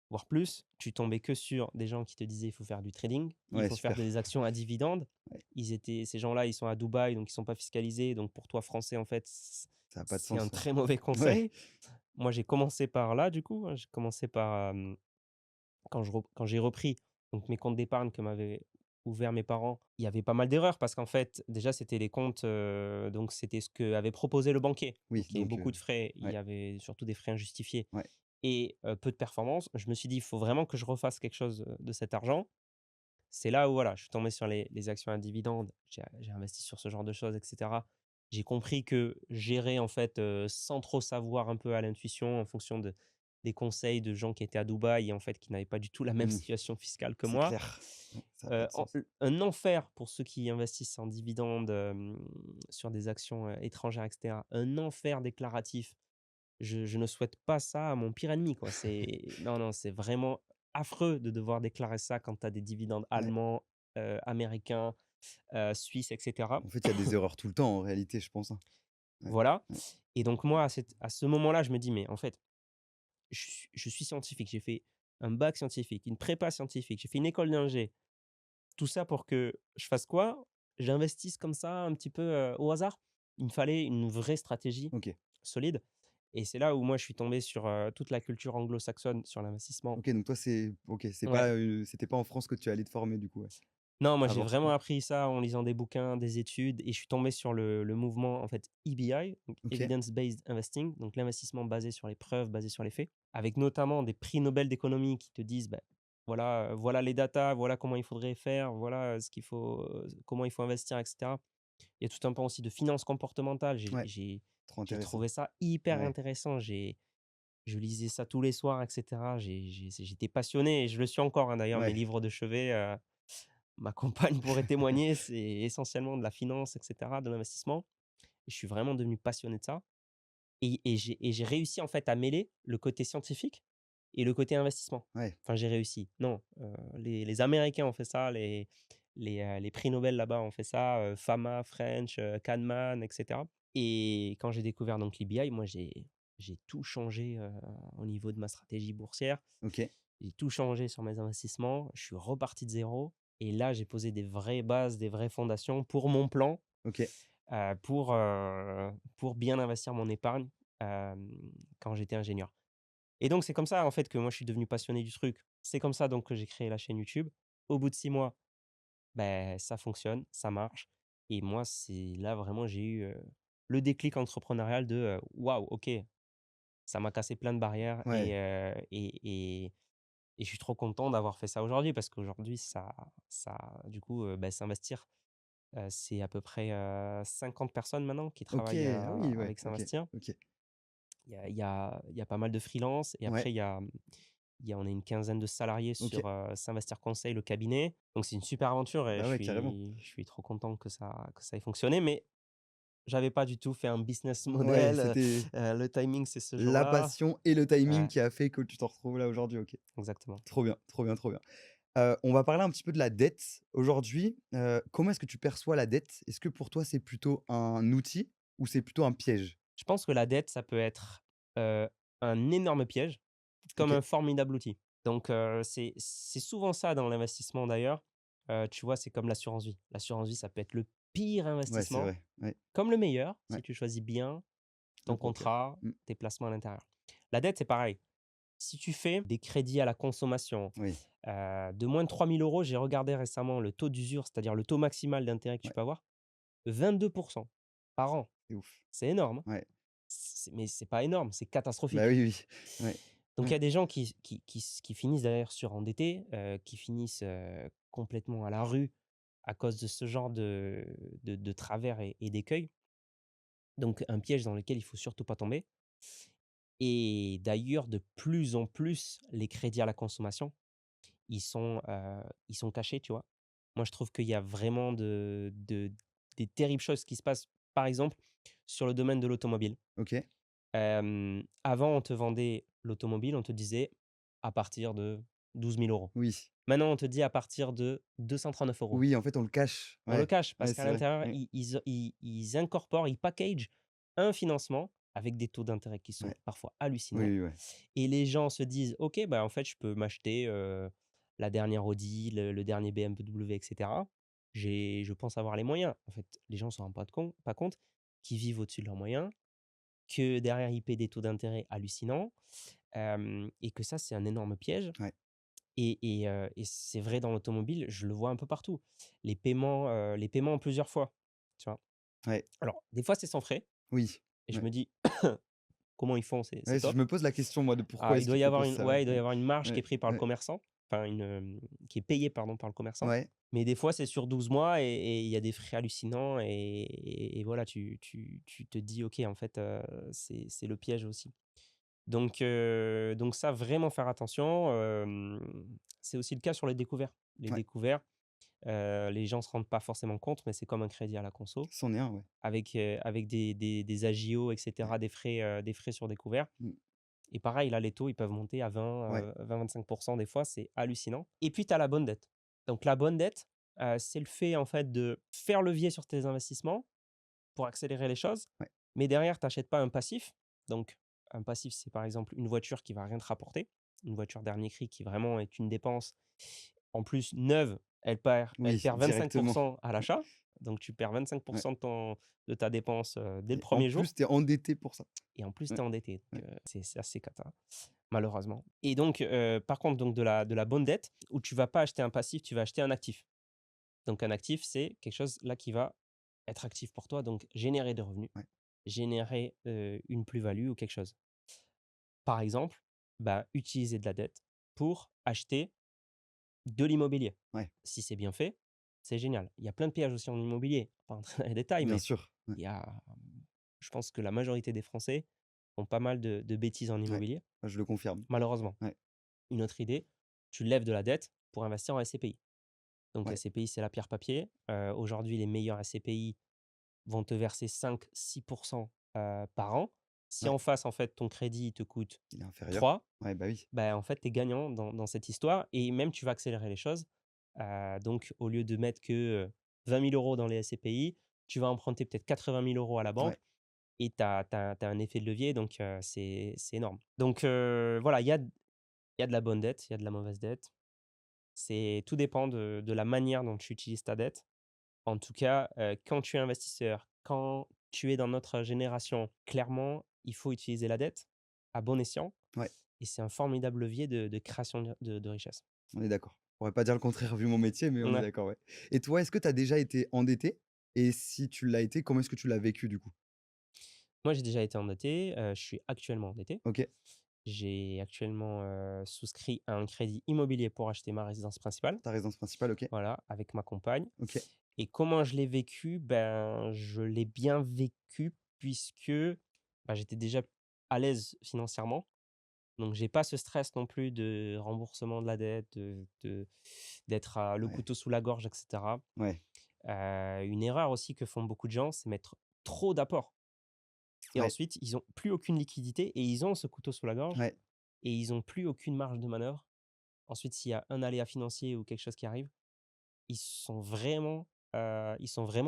voire plus, tu tombais que sur des gens qui te disaient: «Il faut faire du trading, il Ouais, faut faire super. des actions à dividendes». Ouais, Ces gens-là, ils sont à Dubaï, donc ils sont pas fiscalisés, donc pour toi français, en fait, ça a pas de c'est un sens, ouais. très mauvais Ouais. conseil. Moi, j'ai commencé par là, du coup, hein, j'ai commencé par, quand j'ai repris donc mes comptes d'épargne que m'avaient ouvert mes parents, il y avait pas mal d'erreurs parce qu'en fait, déjà, c'était les comptes, donc c'était ce qu'avait proposé le banquier. Oui, Donc il y avait donc beaucoup de frais, il y ouais, avait surtout des frais injustifiés, ouais. et peu de performance. Je me suis dit: «Il faut vraiment que je refasse quelque chose, de cet argent». C'est là où voilà, je suis tombé sur les actions à dividendes, j'ai investi sur ce genre de choses, et cetera. J'ai compris que gérer en fait, sans trop savoir, un peu à l'intuition en fonction des conseils de gens qui étaient à Dubaï et en fait qui n'avaient pas du tout la même Mmh. situation fiscale que C'est moi. clair. Ouais, ça a pas de sens. Un enfer pour ceux qui investissent en dividendes, sur des actions, étrangères, et cetera. Un enfer déclaratif. Je ne souhaite pas ça à mon pire ennemi, quoi. C'est non, non, c'est vraiment affreux de devoir déclarer ça quand tu as des dividendes Ouais. allemands, américains, suisses, et cetera. En fait, il y a des erreurs tout le temps, en réalité, je pense, hein. Ouais. Voilà. Ouais. Et donc moi, à ce moment-là, je me dis: «Mais en fait, je suis scientifique, j'ai fait un bac scientifique, une prépa scientifique, j'ai fait une école d'ingé». Tout ça pour que je fasse quoi? J'investisse comme ça un petit peu, au hasard. Il me fallait une vraie stratégie OK. solide et c'est là où moi je suis tombé sur, toute la culture anglo-saxonne sur l'investissement. OK, donc toi, c'est OK, Ouais. c'était pas en France que tu allais te former du coup, ouais, Non, moi j'ai avant? vraiment OK. appris ça en lisant des bouquins, des études et je suis tombé sur le mouvement en fait EBI, donc OK. Evidence Based Investing, donc l'investissement basé sur les preuves, basé sur les faits, avec notamment des prix Nobel d'économie qui te disent: «Bah, voilà, voilà les datas, voilà comment il faudrait faire, voilà, ce qu'il faut, comment il faut investir» et cetera. Il y a tout un pan aussi de finance comportementale. Ouais, trop J'ai intéressant. trouvé ça hyper Ouais. intéressant. Je lisais ça tous les soirs et cetera. J'étais passionné et je le suis encore, hein, d'ailleurs, mes Ouais. livres de chevet, ma compagne pourrait témoigner, c'est essentiellement de la finance et cetera, de l'investissement. Je suis vraiment devenu passionné de ça et j'ai réussi, en fait, à mêler le côté scientifique et le côté investissement. Ouais. Enfin, j'ai réussi, non, les Américains ont fait ça, les prix Nobel là-bas ont fait ça, Fama, French, Kahneman et cetera et quand j'ai découvert donc l'EBI, moi, j'ai tout changé, au niveau de ma stratégie boursière. OK. J'ai tout changé sur mes investissements. Je suis reparti de zéro et là, j'ai posé des vraies bases, des vraies fondations pour mon plan, OK. pour bien investir mon épargne, quand j'étais ingénieur. Et donc c'est comme ça, en fait, que moi je suis devenu passionné du truc. C'est comme ça donc que j'ai créé la chaîne YouTube. Au bout de 6 mois, ben ça fonctionne, ça marche et moi, c'est là vraiment j'ai eu, le déclic entrepreneurial de, «Waouh, OK, ça m'a cassé plein de barrières» Ouais. et je suis trop content d'avoir fait ça aujourd'hui parce qu'aujourd'hui ça du coup, s'investir, c'est à peu près, 50 personnes maintenant qui OK, travaillent, ah oui, ouais, avec OK, S'investir. OK. Il y a pas mal de freelance et Ouais, après on est une quinzaine de salariés OK. sur, S'Investir Conseil, le cabinet. Donc c'est une super aventure et Bah, ouais, carrément. je suis trop content que ça ait fonctionné, mais j'avais pas du tout fait un business Ouais, model, c'était le timing, c'est ce la jour-là. passion et le timing Ouais, qui a fait que tu t'en retrouves là aujourd'hui, OK. exactement. Trop bien, trop bien, trop bien. On va parler un petit peu de la dette. Aujourd'hui, comment est-ce que tu perçois la dette? Est-ce que pour toi, c'est plutôt un outil ou c'est plutôt un piège? Je pense que la dette, ça peut être, un énorme piège, comme OK. un formidable outil. Donc c'est souvent ça dans l'investissement d'ailleurs. Tu vois, c'est comme l'assurance vie. L'assurance vie, ça peut être le pire Ouais, c'est investissement, vrai. Ouais, comme le meilleur, ouais, si tu choisis bien le ton broker. contrat, Mmh. tes placements à l'intérieur. La dette, c'est pareil. Si tu fais des crédits à la consommation, Oui, de moins de 3 000 €, j'ai regardé récemment le taux d'usure, c'est-à-dire le taux maximal d'intérêt que tu ouais, peux avoir, 22 par an. c'est ouf. C'est énorme, hein. Ouais. Mais c'est pas énorme, c'est Bah, catastrophique. oui, oui. Ouais, Donc il y ouais, a des gens qui finissent d'ailleurs surendettés, qui finissent, complètement à la rue à cause de ce genre de travers et d'écueils. Donc un piège dans lequel il faut surtout pas tomber et d'ailleurs de plus en plus les crédits à la consommation, ils sont cachés, tu vois? Moi je trouve qu'il y a vraiment des terribles choses qui se passent, par exemple, sur le domaine de l'automobile. OK. Avant, on te vendait l'automobile, on te disait à partir de 12 000 €. Oui. Maintenant, on te dit à partir de 239 €. Oui, en fait, on le cache. On le Ouais, cache ouais, parce qu'à c'est vrai. l'intérieur, Ouais, ils incorporent, ils packagent un financement avec des taux d'intérêt qui sont ouais. parfois Oui, hallucinants oui, ouais. et les gens se disent: «OK, bah, en fait, je peux m'acheter, la dernière Audi, le dernier BMW et cetera. Je pense avoir les moyens». En fait, les gens ne se rendent pas compte qu'ils vivent au-dessus de leurs moyens, que derrière, ils paient des taux d'intérêt hallucinants, et que ça, c'est un énorme piège Ouais, et c'est vrai dans l'automobile, je le vois un peu partout. Les paiements en plusieurs fois, tu vois? ouais. Alors, des fois, c'est sans frais Oui. et je Ouais. me dis: «Comment ils font? C'est Ouais, je top». me pose la question, moi, de pourquoi Ah, est-ce qu'ils proposent ça? il doit y avoir une marge qui est Ouais, prise par le ouais, commerçant, enfin qui est payée, pardon, par le commerçant. ouais, Mais des fois, c'est sur 12 mois et il y a des frais hallucinants et voilà, tu te dis: «OK, en fait, c'est le piège aussi». Donc ça, vraiment faire attention, c'est aussi le cas sur les découverts. Les ouais. découverts, les gens se rendent pas forcément compte, mais c'est comme un crédit à la conso C'en est un, ouais. avec des agios et Ouais. cetera, des frais sur découvert Mmh. et pareil, là, les taux, ils peuvent monter à Ouais, 20-25 des fois, c'est hallucinant et puis tu as la bonne dette. Donc la bonne dette, c'est le fait, en fait, de faire levier sur tes investissements pour accélérer les choses, ouais. Mais derrière, tu achètes pas un passif. Donc un passif, c'est par exemple une voiture qui va rien te rapporter, une voiture dernier cri qui vraiment est une dépense. En plus neuve, elle Oui, perd directement. 25 à l'achat. Donc tu perds 25 Ouais de ta dépense, dès le et en premier jour plus, tu es endetté pour ça. et en plus Ouais, tu es endetté. ouais, Donc c'est assez cata, malheureusement. Et donc par contre donc de la bonne dette où tu vas pas acheter un passif, tu vas acheter un actif. Donc un actif, c'est quelque chose là qui va être actif pour toi, donc générer des revenus, ouais, générer, une plus-value ou quelque chose. Par exemple, bah, utiliser de la dette pour acheter de l'immobilier. ouais, Si c'est bien fait, c'est génial. Il y a plein de pièges aussi en immobilier, pas entrer dans les détails, bien mais sûr. Ouais, il y a, je pense que la majorité des Français font pas mal de bêtises en ouais, immobilier, je le confirme. malheureusement. Ouais, Une autre idée, tu lèves de la dette pour investir en SCPI. Donc ouais, SCPI, c'est la pierre papier. Aujourd'hui, les meilleurs SCPI vont te verser 5-6 par an. Si ouais, en face, en fait, ton crédit il te coûte il est inférieur. 3, Ouais, bah oui. bah, en fait, tu es gagnant dans cette histoire et même tu vas accélérer les choses. Donc au lieu de mettre que, 20 000 € dans les SCPI, tu vas emprunter peut-être 80 000 € à la Ouais, banque et tu as un effet de levier donc c'est énorme. Donc voilà, il y a de la bonne dette, il y a de la mauvaise dette. C'est tout dépend de la manière dont tu utilises ta dette. En tout cas, quand tu es investisseur, quand tu es dans notre génération, clairement, il faut utiliser la dette à bon escient ouais, et c'est un formidable levier de création de richesse. on est d'accord. On pourrait pas dire le contraire vu mon métier, mais on est Ouais. d'accord, ouais. Et toi, est-ce que tu as déjà été endetté? Et si tu l'as été, comment est-ce que tu l'as vécu du coup? Moi, j'ai déjà été endetté, je suis actuellement endetté. OK, J'ai actuellement, souscrit à un crédit immobilier pour acheter ma résidence principale, ta résidence principale, OK, voilà, avec ma compagne. OK, Et comment je l'ai vécu? Ben, je l'ai bien vécu puisque, bah, j'étais déjà à l'aise financièrement. Donc j'ai pas ce stress non plus de remboursement de la dette, d'être à le ouais, couteau sous la gorge et cetera. ouais, Une erreur aussi que font beaucoup de gens, c'est mettre trop d'apports et ouais, ensuite ils ont plus aucune liquidité et ils ont ce couteau sous la gorge ouais, et ils ont plus aucune marge de manœuvre. Ensuite, s'il y a un aléa financier ou quelque chose qui arrive, ils sont vraiment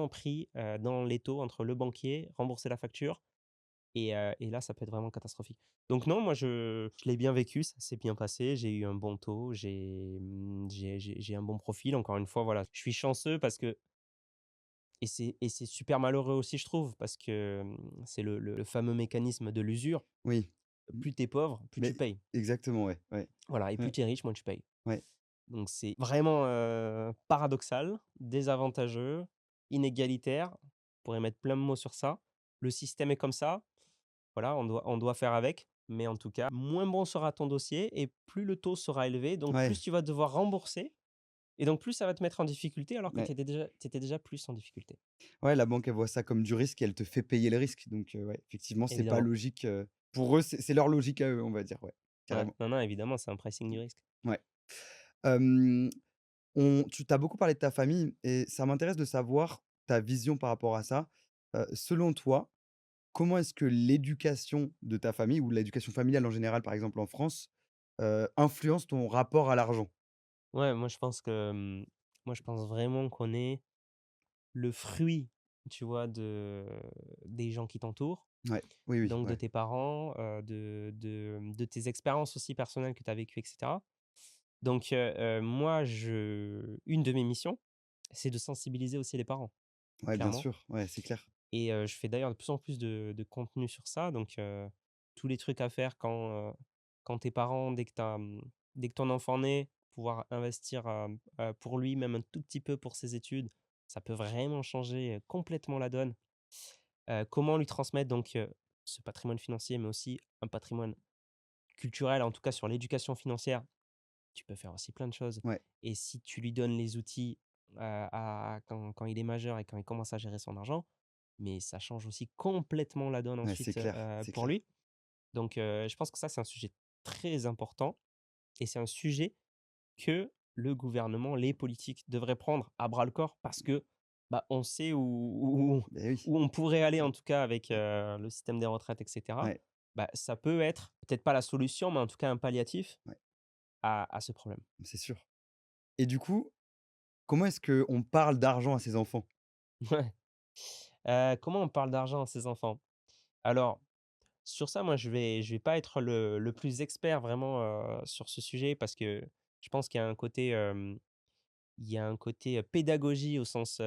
pris, dans l'étau entre le banquier, rembourser la facture et là, ça peut être vraiment catastrophique. Donc non, moi je l'ai bien vécu, ça s'est bien passé, j'ai eu un bon taux, j'ai un bon profil. Encore une fois, voilà, je suis chanceux parce que et c'est super malheureux aussi, je trouve, parce que, c'est le fameux mécanisme de l'usure. oui. Mmh, Plus tu es pauvre, plus mais tu payes. exactement, ouais, ouais, Voilà et plus ouais, tu es riche, moins tu payes. ouais, Donc c'est vraiment, paradoxal, désavantageux, inégalitaire. On pourrait mettre plein de mots sur ça. Le système est comme ça. Voilà, on doit faire avec, mais en tout cas, moins bon sera ton dossier et plus le taux sera élevé, donc plus ouais, tu vas devoir rembourser et donc plus ça va te mettre en difficulté alors que ouais. tu étais déjà plus en difficulté. Ouais, la banque, elle voit ça comme du risque et elle te fait payer le risque. Donc, ouais, effectivement, c'est pas Évidemment. logique, pour eux, c'est leur logique à eux, on va dire, ouais, Ouais, carrément. non, non, évidemment, c'est un pricing du risque. Ouais. Hem, on tu as beaucoup parlé de ta famille et ça m'intéresse de savoir ta vision par rapport à ça. Selon toi, comment est-ce que l'éducation de ta famille ou l'éducation familiale en général, par exemple en France, influence ton rapport à l'argent? Ouais, moi je pense vraiment qu'on est le fruit, tu vois, des gens qui t'entourent, Ouais, oui, oui, donc de ouais, tes parents, de tes expériences aussi personnelles que tu as vécues et cetera. Donc moi une de mes missions, c'est de sensibiliser aussi les parents, ouais, bien clairement. sûr, ouais, c'est clair. Et je fais d'ailleurs de plus en plus de contenu sur ça, donc tous les trucs à faire quand tes parents, dès que ton enfant naît, pouvoir investir, pour lui, même un tout petit peu pour ses études, ça peut vraiment changer, complètement la donne. Comment lui transmettre donc ce patrimoine financier, mais aussi un patrimoine culturel, en tout cas sur l'éducation financière, tu peux faire aussi plein de choses Ouais, et si tu lui donnes les outils, quand il est majeur et quand il commence à gérer son argent, mais ça change aussi complètement la donne ouais, c'est ensuite, clair, c'est pour clair. lui. Donc je pense que ça, c'est un sujet très important et c'est un sujet que le gouvernement, les politiques devraient prendre à bras le corps parce que, bah, on sait Beh, oui, où on pourrait aller en tout cas avec, le système des retraites et cetera. ouais, Bah, ça peut être peut-être pas la solution, mais en tout cas un palliatif ouais, à ce problème. c'est sûr. Et du coup, comment est-ce qu'on parle d'argent à ses enfants? Ouais. Comment on parle d'argent à ses enfants? Alors, sur ça, moi, je vais pas être le plus expert vraiment, sur ce sujet parce que je pense qu'il y a un côté, pédagogie au sens,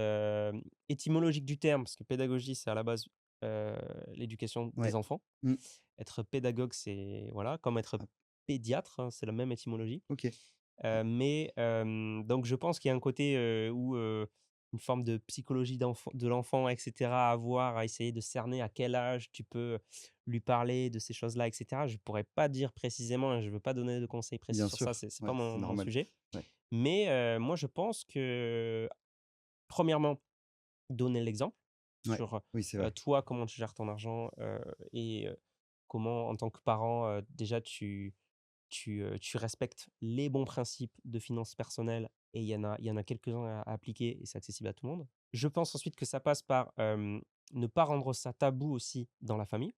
étymologique du terme, parce que pédagogie, c'est à la base, heu, l'éducation des Ouais. enfants. Mmh. Être pédagogue, c'est voilà, comme être Ah, pédiatre, hein, c'est la même étymologie. OK. Mais donc je pense qu'il y a un côté, où, une forme de psychologie de l'enfant et cetera à avoir, à essayer de cerner à quel âge tu peux lui parler de ces choses-là et cetera. Je pourrais pas dire précisément et je veux pas donner de conseils précis Bien sur ça, sûr. c'est pas Ouais, mon c'est mon normal. sujet. Ouais. Mais moi je pense que, premièrement, donner l'exemple Ouais. sur, Oui, c'est vrai. toi, comment tu gères ton argent, et comment en tant que parent, déjà tu respectes les bons principes de finances personnelles et il y en a quelques-uns à appliquer et c'est accessible à tout le monde. Je pense ensuite que ça passe par, ne pas rendre ça tabou aussi dans la famille,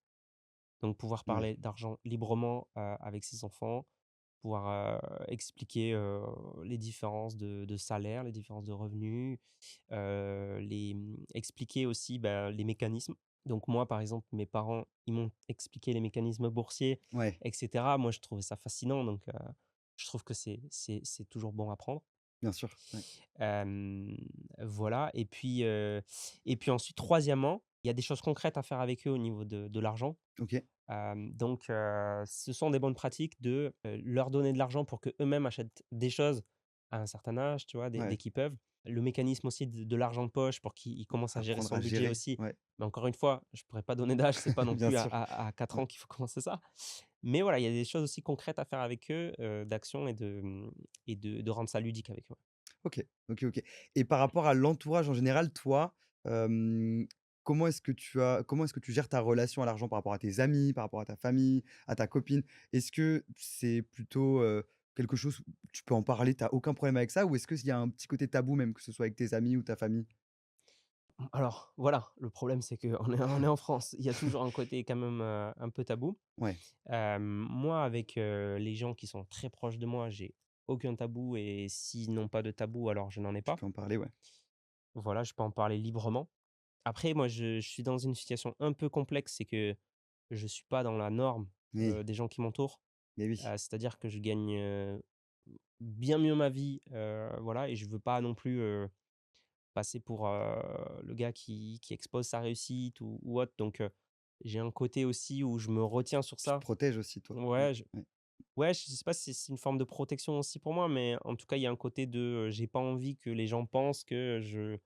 donc pouvoir Ouais. parler d'argent librement, avec ses enfants, pouvoir, expliquer, les différences de salaire, les différences de revenus, expliquer aussi, bah, les mécanismes. Donc moi, par exemple, mes parents, ils m'ont expliqué les mécanismes boursiers Ouais, et cetera. Moi, je trouvais ça fascinant, donc je trouve que c'est toujours bon à prendre. bien sûr. Ouais. Hem, voilà et puis ensuite, troisièmement, il y a des choses concrètes à faire avec eux au niveau de l'argent. OK. Donc ce sont des bonnes pratiques de, leur donner de l'argent pour qu'eux-mêmes achètent des choses à un certain âge, tu vois? Dès Ouais. qu'ils peuvent. Le mécanisme aussi de l'argent de poche pour qu'il commence à gérer Apprendre son à budget gérer. aussi. Ouais. Mais encore une fois, je pourrais pas donner d'âge, c'est pas non Bien plus à sûr. à 4 Ouais. ans qu'il faut commencer ça. Mais voilà, il y a des choses aussi concrètes à faire avec eux, d'action et de rendre ça ludique avec eux. OK, OK, OK. Et par rapport à l'entourage en général, toi, hem, comment est-ce que tu gères ta relation à l'argent par rapport à tes amis, par rapport à ta famille, à ta copine? Est-ce que c'est plutôt, quelque chose où tu peux en parler, tu as aucun problème avec ça? Ou est-ce qu'il y a un petit côté tabou même, que ce soit avec tes amis ou ta famille? Alors voilà, le problème c'est qu'on est en France, il y a toujours un côté quand même, un peu tabou. Ouais, Moi, avec, les gens qui sont très proches de moi, j'ai aucun tabou et s'ils n'ont pas de tabou, alors je n'en ai tu pas. peux en parler, ouais. Voilà, je peux en parler librement. Après, moi, je suis dans une situation un peu complexe, c'est que je suis pas dans la norme, Oui, des gens qui m'entourent. mais oui. C'est-à-dire que je gagne, bien mieux ma vie, voilà et je veux pas non plus, passer pour, le gars qui expose sa réussite ou autre donc j'ai un côté aussi où je me retiens sur Tu te ça. protèges aussi toi? Ouais, Ouais, ouais. ouais, je sais pas si c'est une forme de protection aussi pour moi, mais en tout cas, il y a un côté de, j'ai pas envie que les gens pensent que je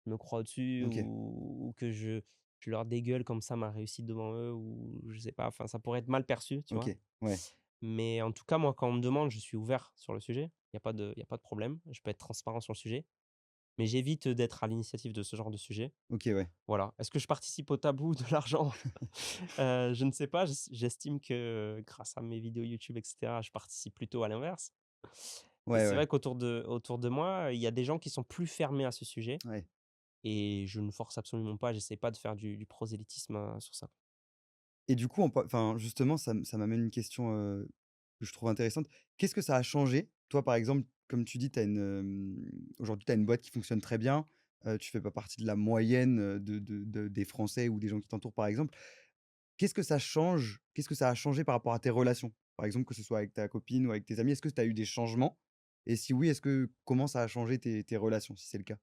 me crois au-dessus OK, ou que je leur dégueule comme ça ma réussite devant eux ou je sais pas, enfin, ça pourrait être mal perçu, tu vois? OK, ouais, Mais en tout cas, moi, quand on me demande, je suis ouvert sur le sujet. Il y a pas de problème. Je peux être transparent sur le sujet, mais j'évite d'être à l'initiative de ce genre de sujet. OK, ouais. Voilà. Est-ce que je participe au tabou de l'argent? Je ne sais pas. J'estime que grâce à mes vidéos YouTube et cetera, je participe plutôt à l'inverse. Mais Ouais, c'est ouais, vrai qu'autour de moi, il y a des gens qui sont plus fermés à ce sujet ouais. et je ne force absolument pas. J'essaie pas de faire du prosélytisme, sur ça. Et du coup, enfin, justement, ça m'amène une question, que je trouve intéressante. Qu'est-ce que ça a changé? Toi, par exemple, comme tu dis, aujourd'hui, tu as une boîte qui fonctionne très bien, tu fais pas partie de la moyenne, des Français ou des gens qui t'entourent, par exemple. Qu'est-ce que ça change? Qu'est-ce que ça a changé par rapport à tes relations? Par exemple, que ce soit avec ta copine ou avec tes amis, est-ce que tu as eu des changements? Et si oui, comment ça a changé tes relations, si c'est le cas?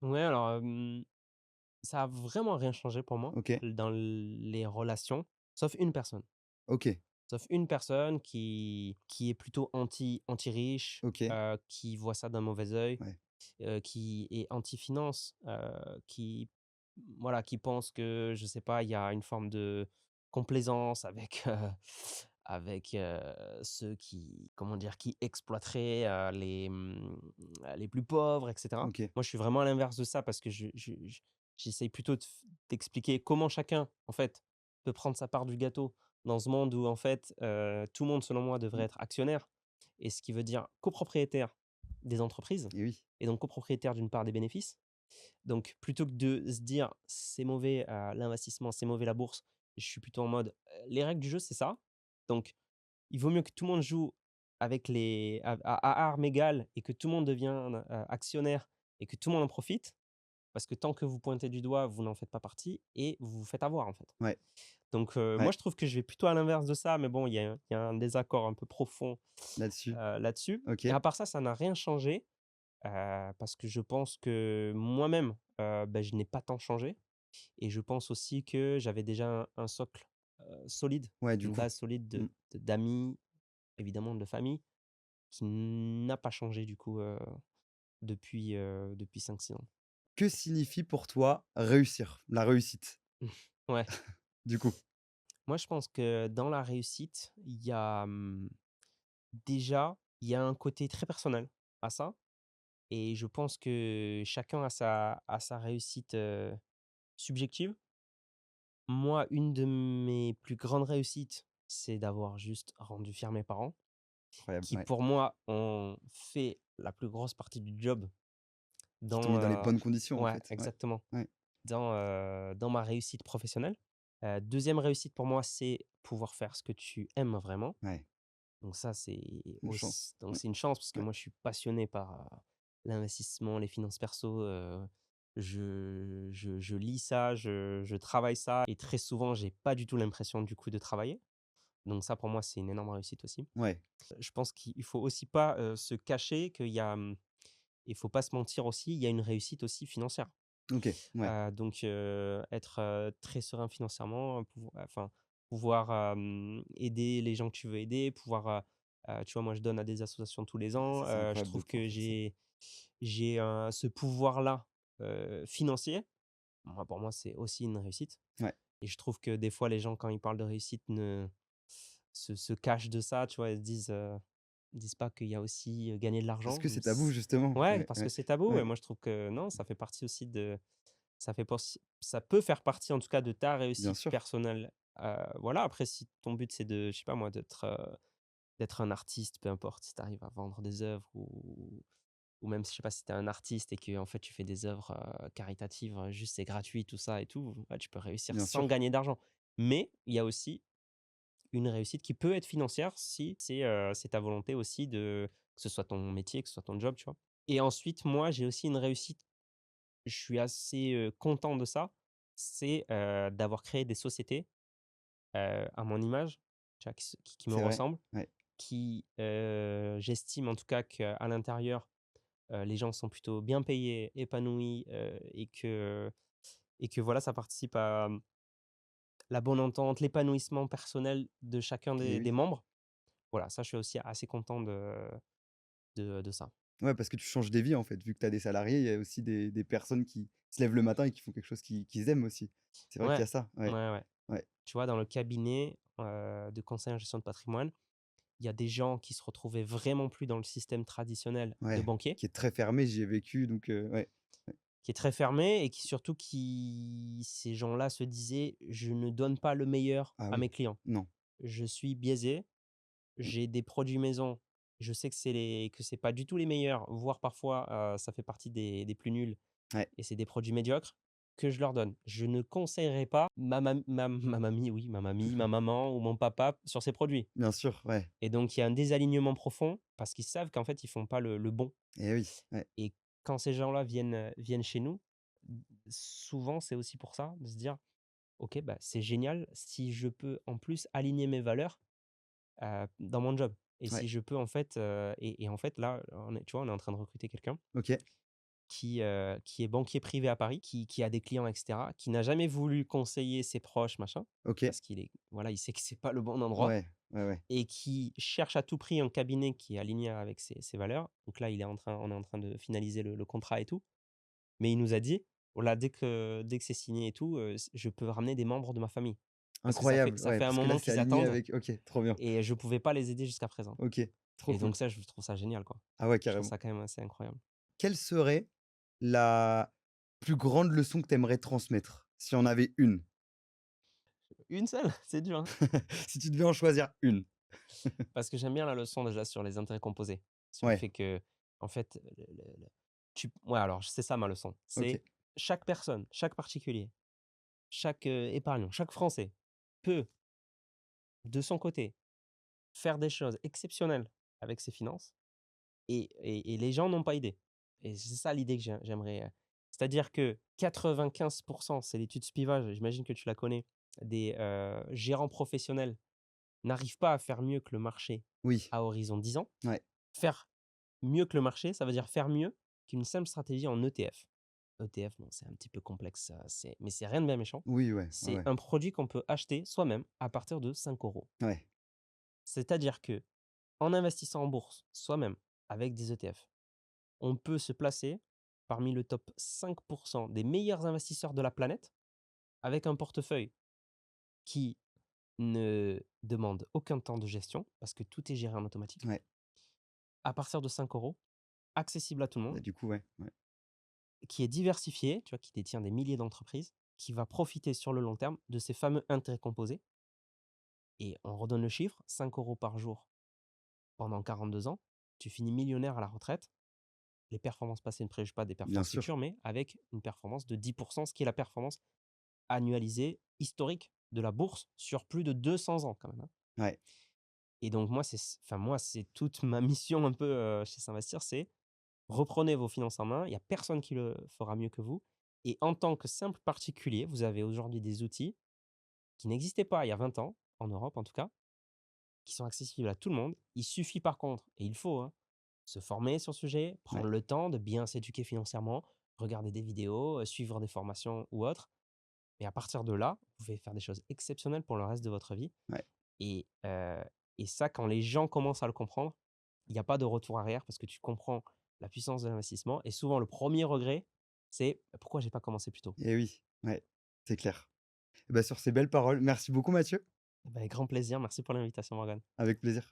Ouais, alors, ça a vraiment rien changé pour moi OK, dans les relations, sauf une personne. OK, Sauf une personne qui est plutôt anti-riche, OK, qui voit ça d'un mauvais œil, ouais, qui est anti-finance, qui voilà, qui pense que, je sais pas, il y a une forme de complaisance avec, ceux qui, comment dire? Qui exploiteraient, les plus pauvres et cetera. OK, Moi, je suis vraiment à l'inverse de ça parce que j'essaye plutôt d'expliquer comment chacun, en fait, peut prendre sa part du gâteau dans ce monde où, en fait, tout le monde, selon moi, devrait mmh être actionnaire et ce qui veut dire copropriétaire des entreprises et oui, et donc copropriétaire d'une part des bénéfices. Donc plutôt que de se dire: «C'est mauvais, l'investissement, c'est mauvais la bourse», je suis plutôt en mode, «Les règles du jeu, c'est ça, donc il vaut mieux que tout le monde joue avec à armes égales et que tout le monde devient, actionnaire et que tout le monde en profite, parce que tant que vous pointez du doigt, vous n'en faites pas partie et vous vous faites avoir, en fait. Ouais, Donc moi, ouais, je trouve que je vais plutôt à l'inverse de ça, mais bon, il y a un désaccord un peu profond, là-dessus. là-dessus. OK. Et à part ça, ça n'a rien changé, parce que je pense que moi-même, je n'ai pas tant changé et je pense aussi que j'avais déjà un socle, solide, Ouais, du une coup. base solide Mmh. d'amis, évidemment de famille, qui n'a pas changé du coup, depuis 5-6 ans. Que signifie pour toi réussir? La réussite, Ouais, du coup? moi je pense que dans la réussite, déjà, il y a un côté très personnel à ça et je pense que chacun a sa réussite, subjective. Moi, une de mes plus grandes réussites, c'est d'avoir juste rendu fiers mes parents, Incroyable, qui ouais. pour moi ont fait la plus grosse partie du job Qui t'ont dans, mis dans les bonnes conditions, en ouais, fait. Ouais, exactement, ouais. dans ma réussite professionnelle. 2e réussite pour moi, c'est pouvoir faire ce que tu aimes vraiment. Ouais, Donc ça, une chance. Ouais, c'est une chance parce que ouais. moi, je suis passionné par, l'investissement, les finances perso, je lis ça, je travaille ça et très souvent, j'ai pas du tout l'impression, du coup, de travailler. Donc ça, pour moi, c'est une énorme réussite aussi. Ouais, Je pense qu'il faut aussi pas, se cacher il faut pas se mentir aussi, il y a une réussite aussi financière. OK, ouais. Donc être, très serein financièrement, pouvoir, aider les gens que tu veux aider, pouvoir, tu vois, moi, je donne à des associations tous les ans, Ça, c'est je incroyable de trouve pouvoir que faire ça. j'ai, ce pouvoir-là, financier. Moi, pour moi, c'est aussi une réussite Ouais. et je trouve que des fois, les gens, quand ils parlent de réussite, ne se cachent de ça, tu vois? Ils se disent pas qu'il y a aussi, gagner de Parce l'argent. que c'est tabou, justement. Ouais, Ouais, parce que ouais, c'est tabou et ouais. moi, je trouve que non, ça fait partie aussi de ça peut faire partie en tout cas de ta Bien réussite sûr, personnelle. Voilà, après si ton but c'est de, je sais pas moi, d'être un artiste, peu importe, si tu arrives à vendre des œuvres ou même, je sais pas, si tu es un artiste et que en fait tu fais des œuvres, caritatives, juste c'est gratuit tout ça et tout, ouais, tu peux réussir bien sans sûr. gagner d'argent. Mais il y a aussi une réussite qui peut être financière si c'est ta volonté aussi que ce soit ton métier, que ce soit ton job, tu vois? Et ensuite, moi, j'ai aussi une réussite, je suis assez, content de ça, c'est, d'avoir créé des sociétés, à mon image, tu vois, qui me C'est vrai. ressemblent, Ouais. qui, j'estime en tout cas qu'à l'intérieur, les gens sont plutôt bien payés, épanouis, et que voilà, ça participe à, la bonne entente, l'épanouissement personnel de chacun Et des oui. membres. Voilà, ça, je suis aussi assez content de ça. Ouais, parce que tu changes des vies, en fait. Vu que tu as des salariés, il y a aussi des personnes qui se lèvent le matin et qui font quelque chose qu'ils aiment aussi. C'est vrai qu'il y Ouais, a ça. ouais, Ouais, ouais. ouais, Tu vois, dans le cabinet, de conseil en gestion de patrimoine, il y a des gens qui se retrouvaient vraiment plus dans le système traditionnel de ouais. banquier, Qui est très fermé, j'y ai vécu, donc ouais. Ouais. qui est très fermé et qui surtout qui ces gens-là se disaient: «Je ne donne pas le meilleur Ah à oui. mes clients. Non. Je suis biaisé, Mmh. j'ai des produits maison, je sais que c'est pas du tout les meilleurs, voire parfois, ça fait partie des plus nuls Ouais, et c'est des produits médiocres que je leur donne. Je ne conseillerais pas ma mamie, oui, ma maman ou mon papa sur ces produits». bien sûr, ouais. Et donc il y a un désalignement profond parce qu'ils savent qu'en fait, ils font pas le bon Et oui, ouais. et quand ces gens-là viennent chez nous, souvent, c'est aussi pour ça, de se dire: «OK, bah, c'est génial si je peux en plus aligner mes valeurs, dans mon job et Ouais. si je peux en fait», et en fait là, tu vois, on est en train de recruter quelqu'un OK, qui est banquier privé à Paris, qui a des clients et cetera, qui n'a jamais voulu conseiller ses proches, machin, OK. parce qu'il est voilà, il sait que c'est pas le bon endroit Ouais, ouais, ouais. et qui cherche à tout prix un cabinet qui est aligné avec ses valeurs. Donc là, on est en train de finaliser le contrat et tout. Mais il nous a dit: «Voilà, dès que c'est signé et tout, je peux ramener des membres de ma famille». Parce que Incroyable, ça ouais, fait un parce que là, moment c'est qu'ils aligné attendent avec OK, trop bien. et je pouvais pas les aider jusqu'à présent. OK, trop Et cool. donc ça, je trouve ça génial, quoi. Ah ouais, Je trouve carrément. ça quand même assez incroyable. Quelle serait la plus grande leçon que tu aimerais transmettre? S'il y en avait une? Une seule? C'est dur, hein? Si tu devais en choisir une? Parce que j'aime bien la leçon déjà sur les intérêts composés. Sur le Ouais, fait que, en fait, ouais, alors c'est ça ma leçon. OK, C'est chaque personne, chaque particulier, chaque, épargnant, chaque Français peut, de son côté, faire des choses exceptionnelles avec ses finances et les gens n'ont pas idée et c'est ça l'idée que j'aimerais, C'est-à-dire que 95, c'est l'étude Spivak, j'imagine que tu la connais, des, gérants professionnels n'arrivent pas à faire mieux que le marché Oui, à horizon 10 ans. ouais. Faire mieux que le marché, ça veut dire faire mieux qu'une simple stratégie en ETF. ETF, bon, c'est un petit peu complexe, mais c'est rien de bien méchant. Oui, ouais, ouais, C'est ouais. un produit qu'on peut acheter soi-même à partir de 5 €. Ouais, C'est-à-dire que en investissant en bourse soi-même avec des ETF, on peut se placer parmi le top 5 des meilleurs investisseurs de la planète avec un portefeuille qui ne demande aucun temps de gestion parce que tout est géré en automatique, ouais. à partir de 5 €, accessible à tout le Bah, monde, du coup, ouais, ouais. qui est diversifié, tu vois, qui détient des milliers d'entreprises, qui va profiter sur le long terme de ces fameux intérêts composés. Et on redonne le chiffre, 5 € par jour pendant 42 ans, tu finis millionnaire à la retraite. Les performances passées ne préjugent pas des Bien performances sûr. futures, mais avec une performance de 10, ce qui est la performance annualisée historique de la bourse sur plus de 200 ans quand même, hein. Ouais, Et donc moi, c'est toute ma mission un peu, chez S'investir, c'est reprenez vos finances en main, il y a personne qui le fera mieux que vous et en tant que simple particulier, vous avez aujourd'hui des outils qui n'existaient pas il y a 20 ans, en Europe en tout cas, qui sont accessibles à tout le monde. Il suffit par contre, et il faut, hein, se former sur le sujet, ouais, prendre le temps de bien s'éduquer financièrement, regarder des vidéos, suivre des formations ou autres. Et à partir de là, vous pouvez faire des choses exceptionnelles pour le reste de votre vie. ouais. Et, et ça, quand les gens commencent à le comprendre, il n'y a pas de retour arrière parce que tu comprends la puissance de l'investissement. Et souvent, le premier regret, c'est pourquoi j'ai pas commencé plus tôt. Et oui, ouais, c'est clair. Et bah, sur ces belles paroles, merci beaucoup Mathieu, Eh ben, avec grand plaisir. Merci pour l'invitation, Morgane. avec plaisir.